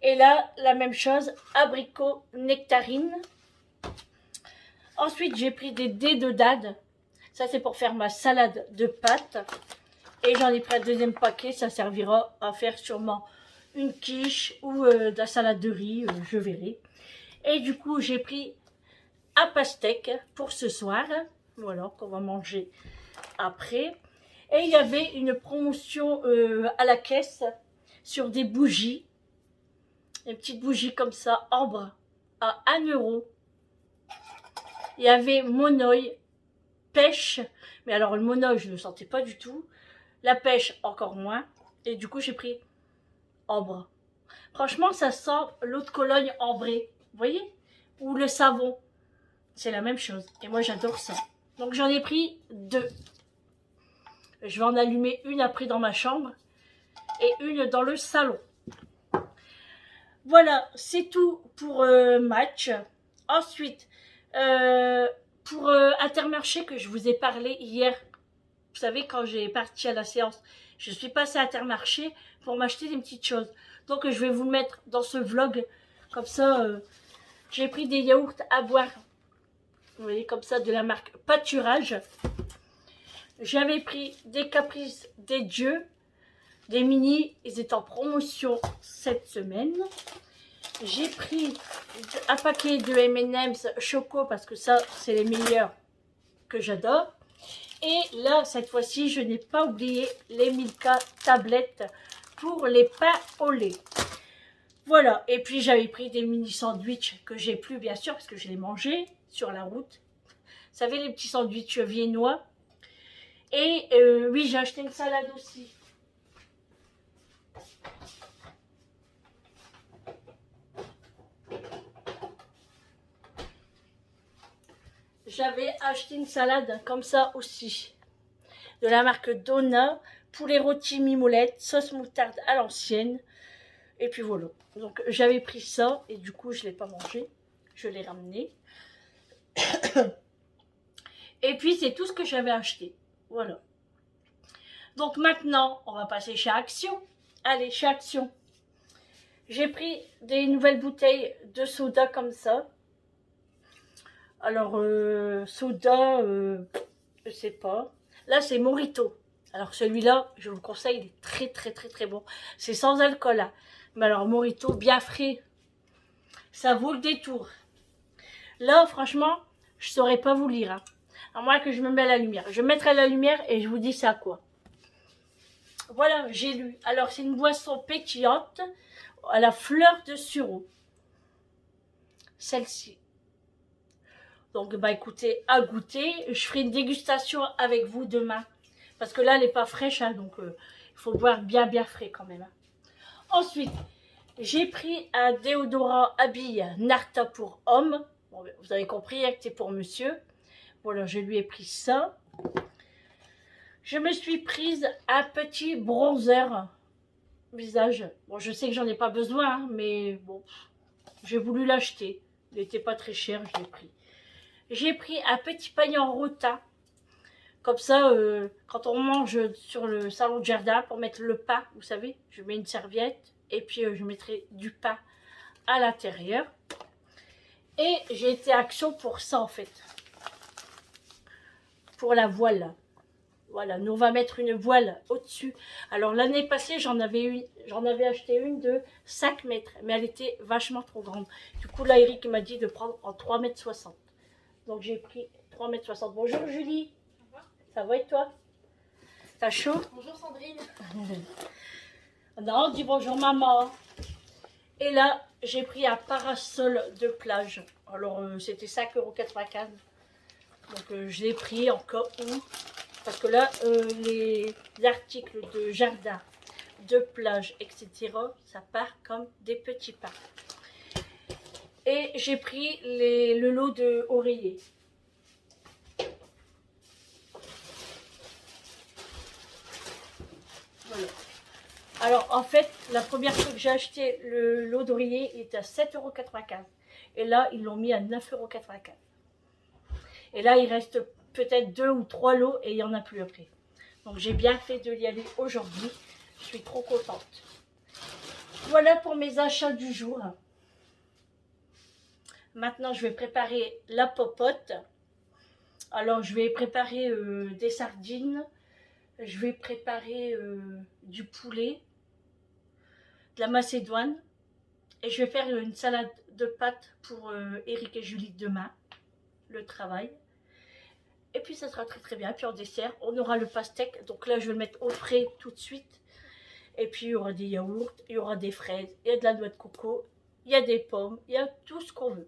Et là, la même chose, abricot, nectarine. Ensuite, j'ai pris des dés de dade. Ça, c'est pour faire ma salade de pâtes. Et j'en ai pris un deuxième paquet. Ça servira à faire sûrement une quiche ou de la salade de riz. Je verrai. Et du coup, j'ai pris un pastèque pour ce soir. Voilà, qu'on va manger après. Et il y avait une promotion à la caisse sur des bougies. Une petite bougie comme ça, ambre, à 1 €. Il y avait monoï, pêche, mais alors le monoï je ne le sentais pas du tout, la pêche encore moins, et du coup j'ai pris ambre. Franchement ça sent l'eau de Cologne ambrée, vous voyez, ou le savon, c'est la même chose, et moi j'adore ça. Donc j'en ai pris 2. Je vais en allumer une après dans ma chambre, et une dans le salon. Voilà, c'est tout pour match. Ensuite, pour Intermarché que je vous ai parlé hier, vous savez quand j'ai parti à la séance, je suis passée à Intermarché pour m'acheter des petites choses. Donc je vais vous le mettre dans ce vlog, comme ça j'ai pris des yaourts à boire. Vous voyez comme ça de la marque Pâturage. J'avais pris des Caprices des Dieux, des mini, ils étaient en promotion cette semaine. J'ai pris un paquet de M&M's Choco parce que ça, c'est les meilleurs que j'adore. Et là, cette fois-ci, je n'ai pas oublié les Milka tablettes pour les pains au lait. Voilà. Et puis, j'avais pris des mini sandwichs que j'ai plus, bien sûr, parce que je les mangeais sur la route. Vous savez, les petits sandwichs viennois. Et oui, j'ai acheté une salade aussi. J'avais acheté une salade comme ça aussi, de la marque Donna, poulet rôti mimoulette, sauce moutarde à l'ancienne. Et puis voilà. Donc j'avais pris ça et du coup je ne l'ai pas mangé. Je l'ai ramené. Et puis c'est tout ce que j'avais acheté. Voilà. Donc maintenant on va passer chez Action. Allez, chez Action. J'ai pris des nouvelles bouteilles de soda comme ça. Alors, soda, je sais pas. Là, c'est Morito. Alors, celui-là, je vous le conseille, il est très, très, très, très bon. C'est sans alcool, hein. Mais alors, Morito, bien frais, ça vaut le détour. Là, franchement, je saurais pas vous lire, hein. À moins que je me mette à la lumière. Je mettrai la lumière et je vous dis ça quoi. Voilà, j'ai lu. Alors, c'est une boisson pétillante à la fleur de sureau. Celle-ci. Donc, bah écoutez, à goûter. Je ferai une dégustation avec vous demain. Parce que là, elle n'est pas fraîche, hein, donc il faut boire bien, bien frais quand même. Hein. Ensuite, j'ai pris un déodorant habille Narta pour homme. Bon, vous avez compris hein, que c'est pour monsieur. Voilà, je lui ai pris ça. Je me suis prise un petit bronzer visage. Bon, je sais que j'en ai pas besoin, hein, mais bon, j'ai voulu l'acheter. Il n'était pas très cher, je l'ai pris. J'ai pris un petit panier en rotin. Comme ça, quand on mange sur le salon de jardin, pour mettre le pain, vous savez, je mets une serviette et puis je mettrai du pain à l'intérieur. Et j'ai été action pour ça en fait. Pour la voile. Voilà, nous on va mettre une voile au-dessus. Alors l'année passée, j'en avais acheté une de 5 mètres, mais elle était vachement trop grande. Du coup là, Eric m'a dit de prendre en 3,60 m. Donc j'ai pris 3,60 m. Bonjour Julie. Ça va et toi? T'as chaud? Bonjour Sandrine. Non, dis bonjour maman. Et là, j'ai pris un parasol de plage. Alors c'était 5,95 €. Donc je l'ai pris encore où. Parce que là, les articles de jardin, de plage, etc., ça part comme des petits pains. Et j'ai pris le lot de oreillers. Voilà. Alors, en fait, la première fois que j'ai acheté le lot d'oreillers, il était à 7,95 €. Et là, ils l'ont mis à 9,95 €. Et là, il reste peut-être 2 ou 3 lots et il n'y en a plus après. Donc j'ai bien fait de y aller aujourd'hui. Je suis trop contente. Voilà pour mes achats du jour. Maintenant, je vais préparer la popote. Alors, je vais préparer des sardines. Je vais préparer du poulet, de la macédoine. Et je vais faire une salade de pâtes pour Eric et Julie demain, le travail. Et puis ça sera très très bien. Puis en dessert, on aura le pastèque. Donc là, je vais le mettre au frais tout de suite. Et puis il y aura des yaourts, il y aura des fraises, il y a de la noix de coco, il y a des pommes, il y a tout ce qu'on veut.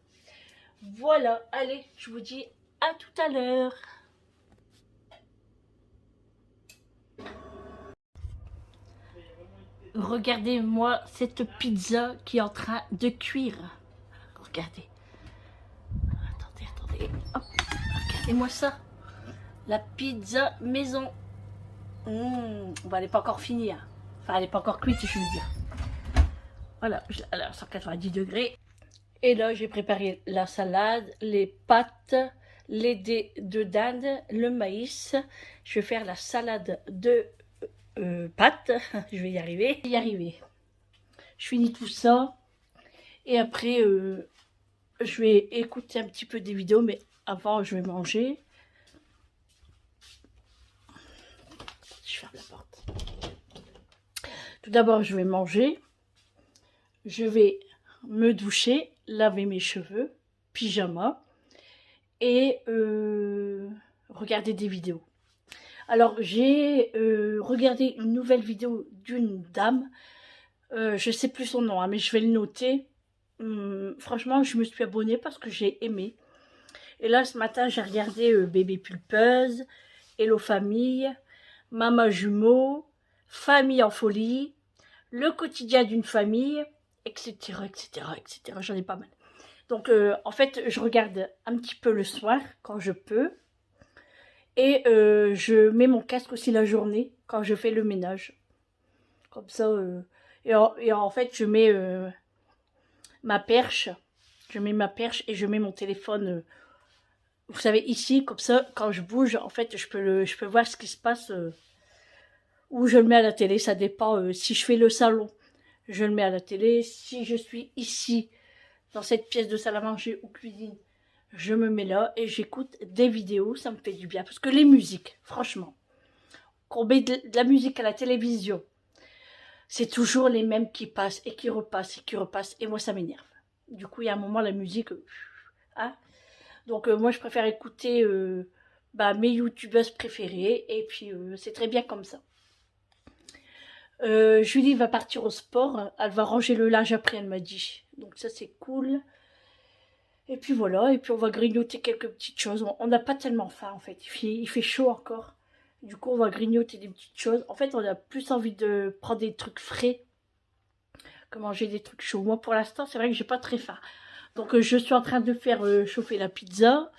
Voilà, allez, je vous dis à tout à l'heure. Regardez-moi cette pizza qui est en train de cuire. Regardez. Attendez. Hop, regardez-moi ça. La pizza maison. Bon, elle n'est pas encore finie. Hein. Enfin, elle n'est pas encore cuite, je veux dire. Voilà, alors 190 degrés. Et là, j'ai préparé la salade, les pâtes, les dés de dinde, le maïs. Je vais faire la salade de pâtes. Je vais y arriver. Je finis tout ça. Et après, je vais écouter un petit peu des vidéos. Mais avant, je vais manger. Je ferme la porte. Tout d'abord, je vais manger. Je vais me doucher, laver mes cheveux, pyjama et regarder des vidéos. Alors, j'ai regardé une nouvelle vidéo d'une dame. Je sais plus son nom, hein, mais je vais le noter. Franchement, je me suis abonnée parce que j'ai aimé. Et là, ce matin, j'ai regardé Bébé Pulpeuse, Hello Famille, Maman Jumeau, Famille en folie, Le quotidien d'une famille, etc., etc., etc. J'en ai pas mal. Donc, en fait, je regarde un petit peu le soir, quand je peux. Et je mets mon casque aussi la journée, quand je fais le ménage. Comme ça. Et en fait, je mets ma perche. Je mets ma perche et je mets mon téléphone... vous savez, ici, comme ça, quand je bouge, en fait, je peux voir ce qui se passe. Ou je le mets à la télé, ça dépend. Si je fais le salon, je le mets à la télé. Si je suis ici, dans cette pièce de salle à manger ou cuisine, je me mets là et j'écoute des vidéos, ça me fait du bien. Parce que les musiques, franchement, qu'on met de la musique à la télévision, c'est toujours les mêmes qui passent et qui repassent et qui repassent. Et moi, ça m'énerve. Du coup, il y a un moment, la musique... hein. Donc, moi, je préfère écouter mes youtubeuses préférées. Et puis, c'est très bien comme ça. Julie va partir au sport. Elle va ranger le linge après, elle m'a dit. Donc, ça, c'est cool. Et puis, voilà. Et puis, on va grignoter quelques petites choses. On n'a pas tellement faim, en fait. Il fait chaud encore. Du coup, on va grignoter des petites choses. En fait, on a plus envie de prendre des trucs frais que manger des trucs chauds. Moi, pour l'instant, c'est vrai que j'ai pas très faim. Donc, je suis en train de faire chauffer la pizza.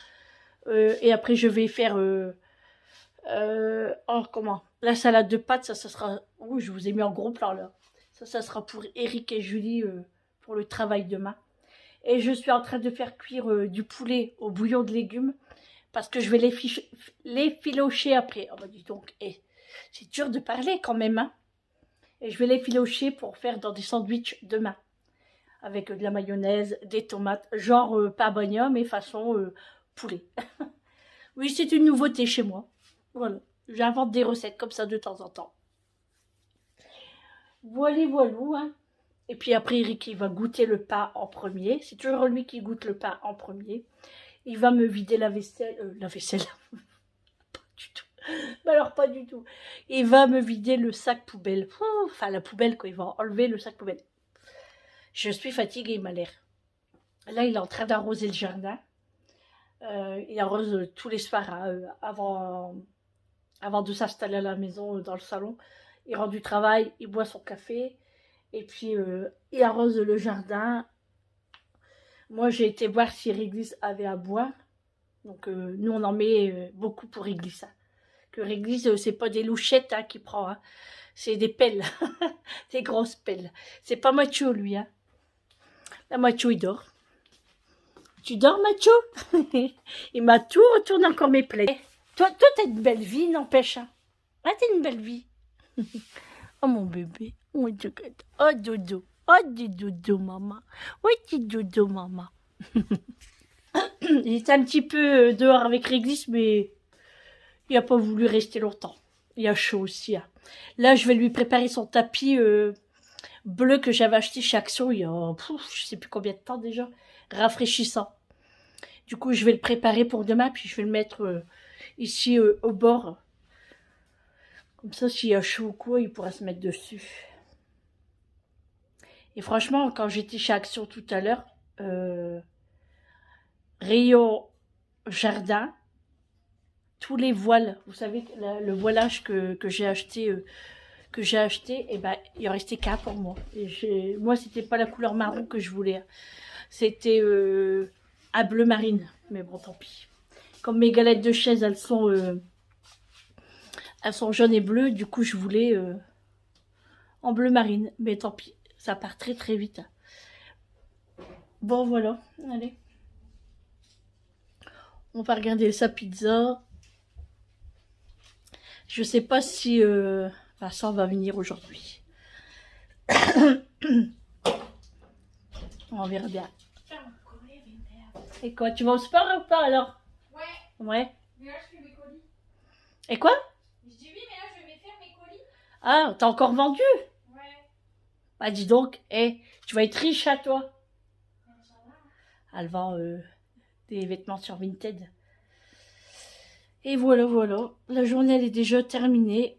Et après, je vais faire la salade de pâtes. Ça sera... Ouh, je vous ai mis en gros plan, là. Ça sera pour Eric et Julie pour le travail demain. Et je suis en train de faire cuire du poulet au bouillon de légumes. Parce que je vais les filocher après. Oh bah dis donc, c'est dur de parler quand même. Hein. Et je vais les filocher pour faire dans des sandwichs demain. Avec de la mayonnaise, des tomates. Genre pas bagna, mais façon poulet. Oui, c'est une nouveauté chez moi. Voilà. J'invente des recettes comme ça de temps en temps. Voilà, voilà. Hein. Et puis après, Eric, il va goûter le pain en premier. C'est toujours lui qui goûte le pain en premier. Il va me vider la vaisselle. La vaisselle. Pas du tout. Mais alors, pas du tout. Il va me vider le sac poubelle. Enfin, la poubelle, quoi. Il va enlever le sac poubelle. Je suis fatiguée, il m'a l'air. Là, il est en train d'arroser le jardin. Il arrose tous les soirs hein, avant de s'installer à la maison, dans le salon. Il rentre du travail, il boit son café. Et puis, il arrose le jardin. Moi, j'ai été voir si Réglisse avait à boire. Donc, nous, on en met beaucoup pour Réglisse. Hein. Que Réglisse, c'est pas des louchettes hein, qu'il prend. Hein. C'est des pelles. Des grosses pelles. C'est pas Macho, lui. Hein. Là, Macho, il dort. Tu dors, Macho? Il m'a tout retourné encore mes plaies. Toi, t'as une belle vie, n'empêche. Hein. Ah, t'as une belle vie. Oh, mon bébé. Oh, dodo. Oh, dodo, maman. Oh, petit dodo, maman. Il était un petit peu dehors avec Réglisse, mais il n'a pas voulu rester longtemps. Il a chaud aussi. Hein. Là, je vais lui préparer son tapis bleu que j'avais acheté chez Action il y a, je sais plus combien de temps déjà, rafraîchissant. Du coup, je vais le préparer pour demain, puis je vais le mettre ici au bord. Comme ça, s'il y a chaud ou quoi, il pourra se mettre dessus. Et franchement, quand j'étais chez Action tout à l'heure, rayon jardin, tous les voiles, vous savez, le voilage que j'ai acheté, et ben, il en restait qu'un pour moi. Et moi, c'était pas la couleur marron que je voulais. C'était un bleu marine. Mais bon, tant pis. Comme mes galettes de chaise, elles sont jaunes et bleues, du coup, je voulais en bleu marine. Mais tant pis, ça part très très vite. Bon, voilà, allez. On va regarder sa pizza. Je sais pas si Vincent va venir aujourd'hui. On verra bien. Et quoi, tu vas au sport ou pas alors? Ouais. Ouais. Mais là, je fais mes colis. Et quoi? Je dis oui, mais là, je vais faire mes colis. Ah, t'as encore vendu? Ouais. Bah dis donc, tu vas être riche à toi. Elle vend des vêtements sur Vinted. Et voilà, voilà. La journée, elle est déjà terminée.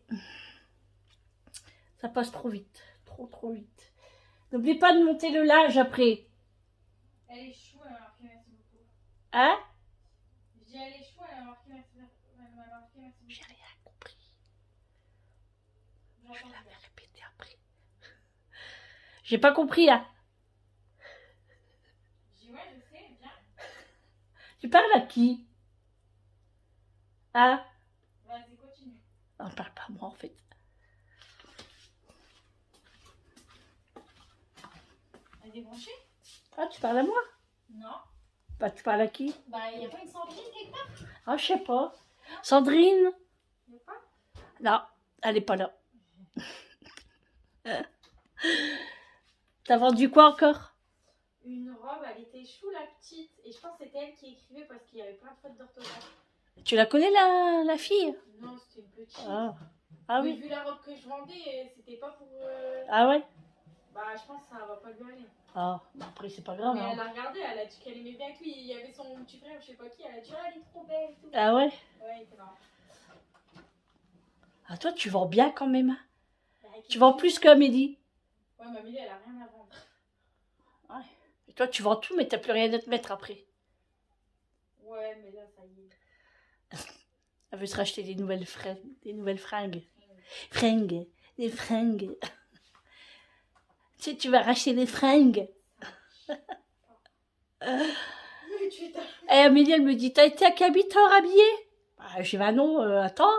Ça passe trop vite. Trop, trop vite. N'oublie pas de monter le linge après. Elle est chou, elle m'a marqué merci beaucoup. Hein? Je dis elle est chou, elle m'a marqué merci beaucoup. J'ai rien compris. Je vais la répéter après. J'ai pas compris, hein? Je dis ouais, je sais, bien. Tu parles à qui? Hein? Vas-y, continue. On parle pas à moi, en fait. Elle est débranchée? Ah, tu parles à moi? Non. Bah, tu parles à qui? Bah, il n'y a pas une Sandrine quelque part? Ah, je sais pas. Sandrine? Il n'y a pas? Non, elle est pas là. T'as vendu quoi encore? Une robe, elle était chou la petite. Et je pense que c'était elle qui écrivait parce qu'il y avait plein de fautes d'orthographe. Tu la connais la fille? Non, c'était une petite. Ah, ah Mais oui. vu la robe que je vendais, c'était pas pour. Ah ouais? Bah, je pense que ça va pas lui aller. Ah, après c'est pas grave. Mais Hein. elle a regardé, elle a dit qu'elle aimait bien que lui. Il y avait son petit frère, je sais pas qui. Elle a dit, ah, elle est trop belle et tout. Ah ouais? Ouais, il était marrant. Ah toi tu vends bien quand même. Bah, Tu vends plus qu'Amélie. Ouais, mais Amélie, elle a rien à vendre. Ouais. Et toi tu vends tout mais t'as plus rien à te mettre après. Ouais, mais là, ça y est. Elle veut se racheter des nouvelles fringues. Des nouvelles fringues. Fringues. Des fringues. Tu sais, tu vas racheter des fringues. Mais tu t'as. Et Amélie, elle me dit, t'as été à Cabitor habillée? Je dis, bah non, attends.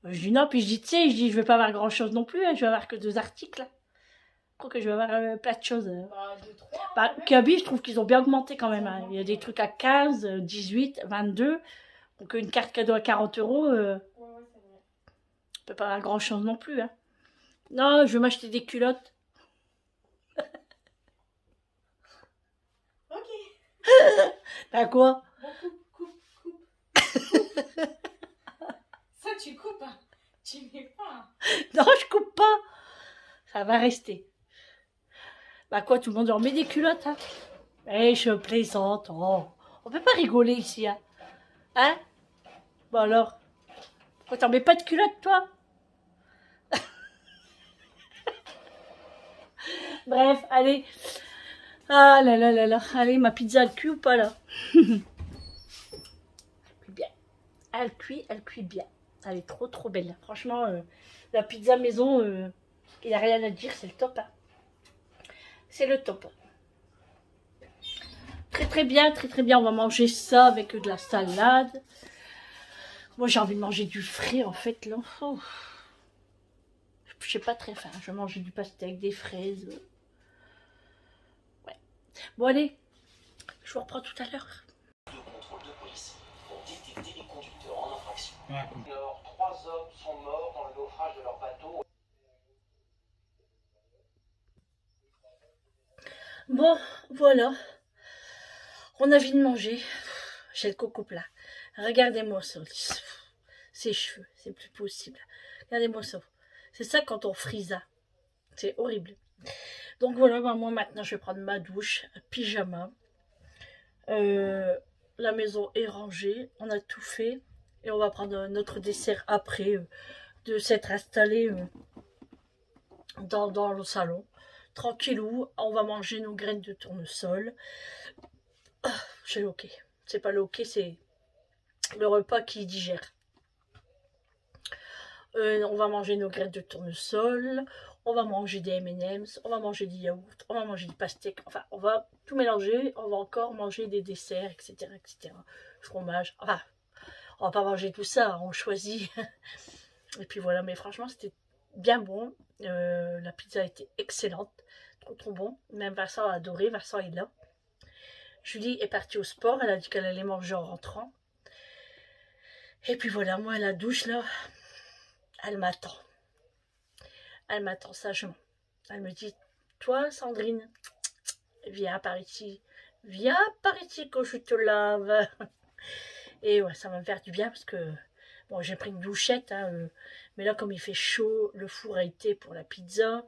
Je dis non, puis je dis, tu sais, je vais pas avoir grand chose non plus, hein, je vais avoir que 2 articles. Je crois que je vais avoir plein de choses. Bah, 2, 3. Bah, Kaby, je trouve qu'ils ont bien augmenté quand même. Hein. Il y a des trucs à 15, 18, 22. Donc une carte cadeau à 40 euros, Ouais, c'est vrai. on peut pas avoir grand chose non plus. Hein. Non, je vais m'acheter des culottes. Ok. Bah quoi? Bon, coupe. Ça, tu coupes, hein. Tu mets pas. Hein. Non, je coupe pas. Ça va rester. Bah quoi, tout le monde en met des culottes, hein? Eh, je plaisante. Oh. On peut pas rigoler ici, hein? Hein? Bon alors, pourquoi t'en mets pas de culotte, toi? Bref, allez. Ah là là là là. Allez, ma pizza, elle cuit ou pas, là? Elle cuit bien. Elle cuit bien. Elle est trop trop belle. Franchement, la pizza maison, il n'y a rien à dire, c'est le top. Hein. C'est le top. Très bien, très bien. On va manger ça avec de la salade. Moi, j'ai envie de manger du frais, en fait, là. Oh. Je sais pas très faim. Je vais manger du pastèque, des fraises. Ouais. Bon, allez. Je vous reprends tout à l'heure. De contrôle de police ont détecté les conducteurs en infraction. Ouais. 3 hommes sont morts dans le naufrage de leur bateau. Bon, voilà. On a envie de manger. J'ai le coco plat. Regardez-moi ça. Ces cheveux, c'est plus possible. Regardez-moi ça. C'est ça quand on frisa. C'est horrible. Donc voilà, bah moi maintenant je vais prendre ma douche, pyjama. La maison est rangée, on a tout fait. Et on va prendre notre dessert après de s'être installé dans le salon. Tranquillou, on va manger nos graines de tournesol. J'ai le hockey. C'est pas le hockey, c'est le repas qui digère. On va manger nos graines de tournesol, on va manger des M&M's, on va manger du yaourt, on va manger du pastèque, enfin on va tout mélanger, on va encore manger des desserts, etc. etc. Fromage, enfin on va pas manger tout ça, on choisit. Et puis voilà, mais franchement c'était bien bon, la pizza était excellente, trop bon, même Vincent a adoré, Vincent est là. Julie est partie au sport, elle a dit qu'elle allait manger en rentrant. Et puis voilà, moi à la douche là, elle m'attend. Elle m'attend sagement. Elle me dit, toi Sandrine, viens par ici. Viens par ici que je te lave. Et ouais, ça va me faire du bien parce que, bon, j'ai pris une douchette, hein, mais là comme il fait chaud, le four a été pour la pizza.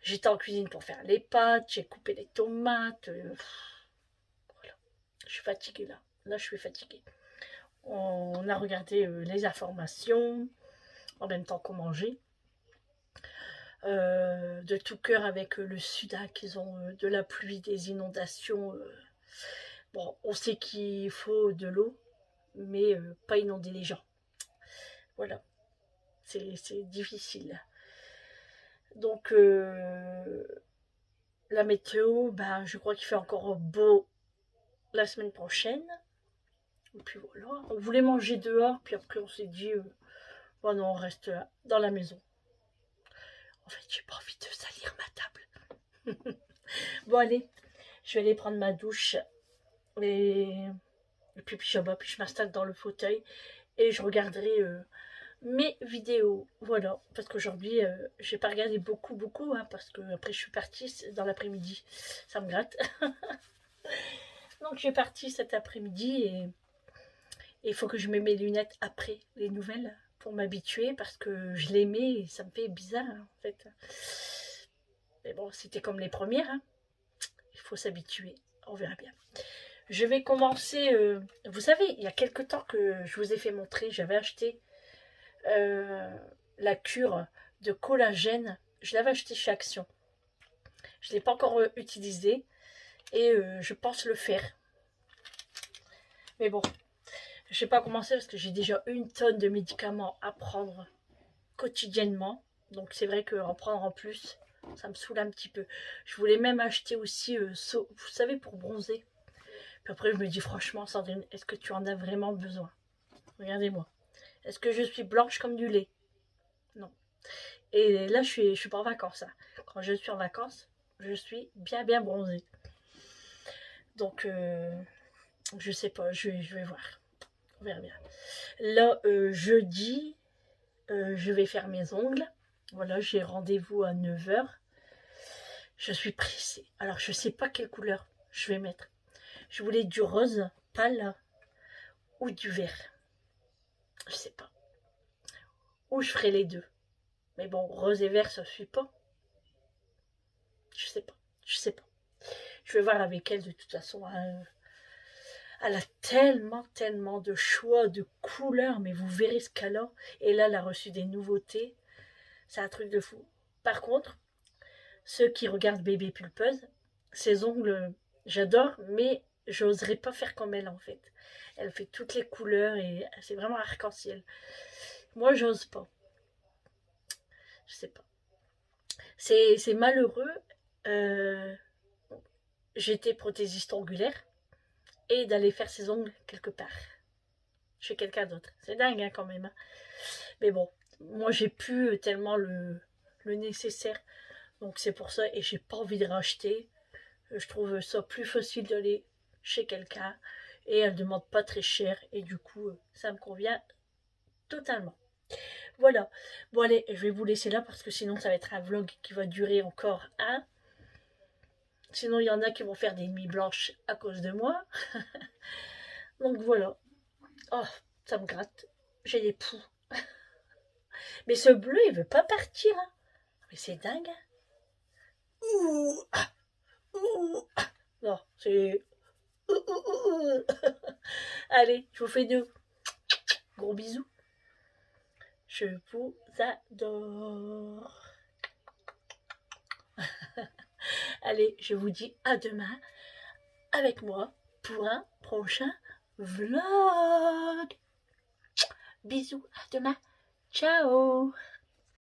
J'étais en cuisine pour faire les pâtes, j'ai coupé les tomates. Voilà. Je suis fatiguée là. Là, je suis fatiguée. On a regardé les informations en même temps qu'on mangeait. De tout cœur avec le Sud, qu'ils ont de la pluie, des inondations. Bon, on sait qu'il faut de l'eau, mais pas inonder les gens. Voilà, c'est difficile. Donc, la météo, ben, je crois qu'il fait encore beau la semaine prochaine. Et puis voilà, on voulait manger dehors, puis après on s'est dit, bon non, on reste dans la maison. En fait, j'ai pas envie de salir ma table. Bon, allez, je vais aller prendre ma douche. Et puis pyjama, puis je m'installe dans le fauteuil. Et je regarderai mes vidéos. Voilà, parce qu'aujourd'hui, j'ai pas regardé beaucoup, hein, parce que après je suis partie dans l'après-midi. Ça me gratte. Donc j'ai parti cet après-midi et il faut que je mette mes lunettes après les nouvelles pour m'habituer parce que je les mets et ça me fait bizarre hein, en fait. Mais bon, c'était comme les premières. Hein. Il faut s'habituer. On verra bien. Je vais commencer... vous savez, il y a quelques temps que je vous ai fait montrer, j'avais acheté la cure de collagène. Je l'avais acheté chez Action. Je ne l'ai pas encore utilisé et je pense le faire. Mais bon, je n'ai pas commencé parce que j'ai déjà 1 tonne de médicaments à prendre quotidiennement. Donc c'est vrai qu'en prendre en plus, ça me saoule un petit peu. Je voulais même acheter aussi, vous savez, pour bronzer. Puis après je me dis franchement, Sandrine, est-ce que tu en as vraiment besoin? Regardez-moi. Est-ce que je suis blanche comme du lait? Non. Et là, je suis pas en vacances. Hein. Quand je suis en vacances, je suis bien bronzée. Donc, je sais pas, je vais voir. On verra bien. Là, jeudi, je vais faire mes ongles. Voilà, j'ai rendez-vous à 9 h. Je suis pressée. Alors, je sais pas quelle couleur je vais mettre. Je voulais du rose pâle ou du vert. Je sais pas. Ou je ferai les deux. Mais bon, rose et vert, ça suffit pas. Je sais pas. Je sais pas. Je vais voir avec elle de toute façon. Hein. Elle a tellement de choix, de couleurs. Mais vous verrez ce qu'elle a. Et là, elle a reçu des nouveautés. C'est un truc de fou. Par contre, ceux qui regardent Bébé Pulpeuse, ses ongles, j'adore. Mais j'oserais pas faire comme elle en fait. Elle fait toutes les couleurs et c'est vraiment arc-en-ciel. Moi, j'ose pas. Je sais pas. C'est malheureux. J'étais prothésiste ongulaire et d'aller faire ses ongles quelque part. Chez quelqu'un d'autre. C'est dingue hein, quand même. Hein. Mais bon, moi j'ai plus tellement le nécessaire. Donc c'est pour ça et j'ai pas envie de racheter. Je trouve ça plus facile d'aller chez quelqu'un et elle demande pas très cher et du coup ça me convient totalement. Voilà. Bon allez, je vais vous laisser là parce que sinon ça va être un vlog qui va durer encore un. Sinon il y en a qui vont faire des nuits blanches à cause de moi. Donc voilà. Oh, ça me gratte. J'ai des poux. Mais ce bleu, il veut pas partir. Hein. Mais c'est dingue. Hein. Ouh, ah, ouh, ah. Non, c'est... Allez, je vous fais de gros bisous. Je vous adore. Allez, je vous dis à demain avec moi pour un prochain vlog. Bisous, à demain. Ciao.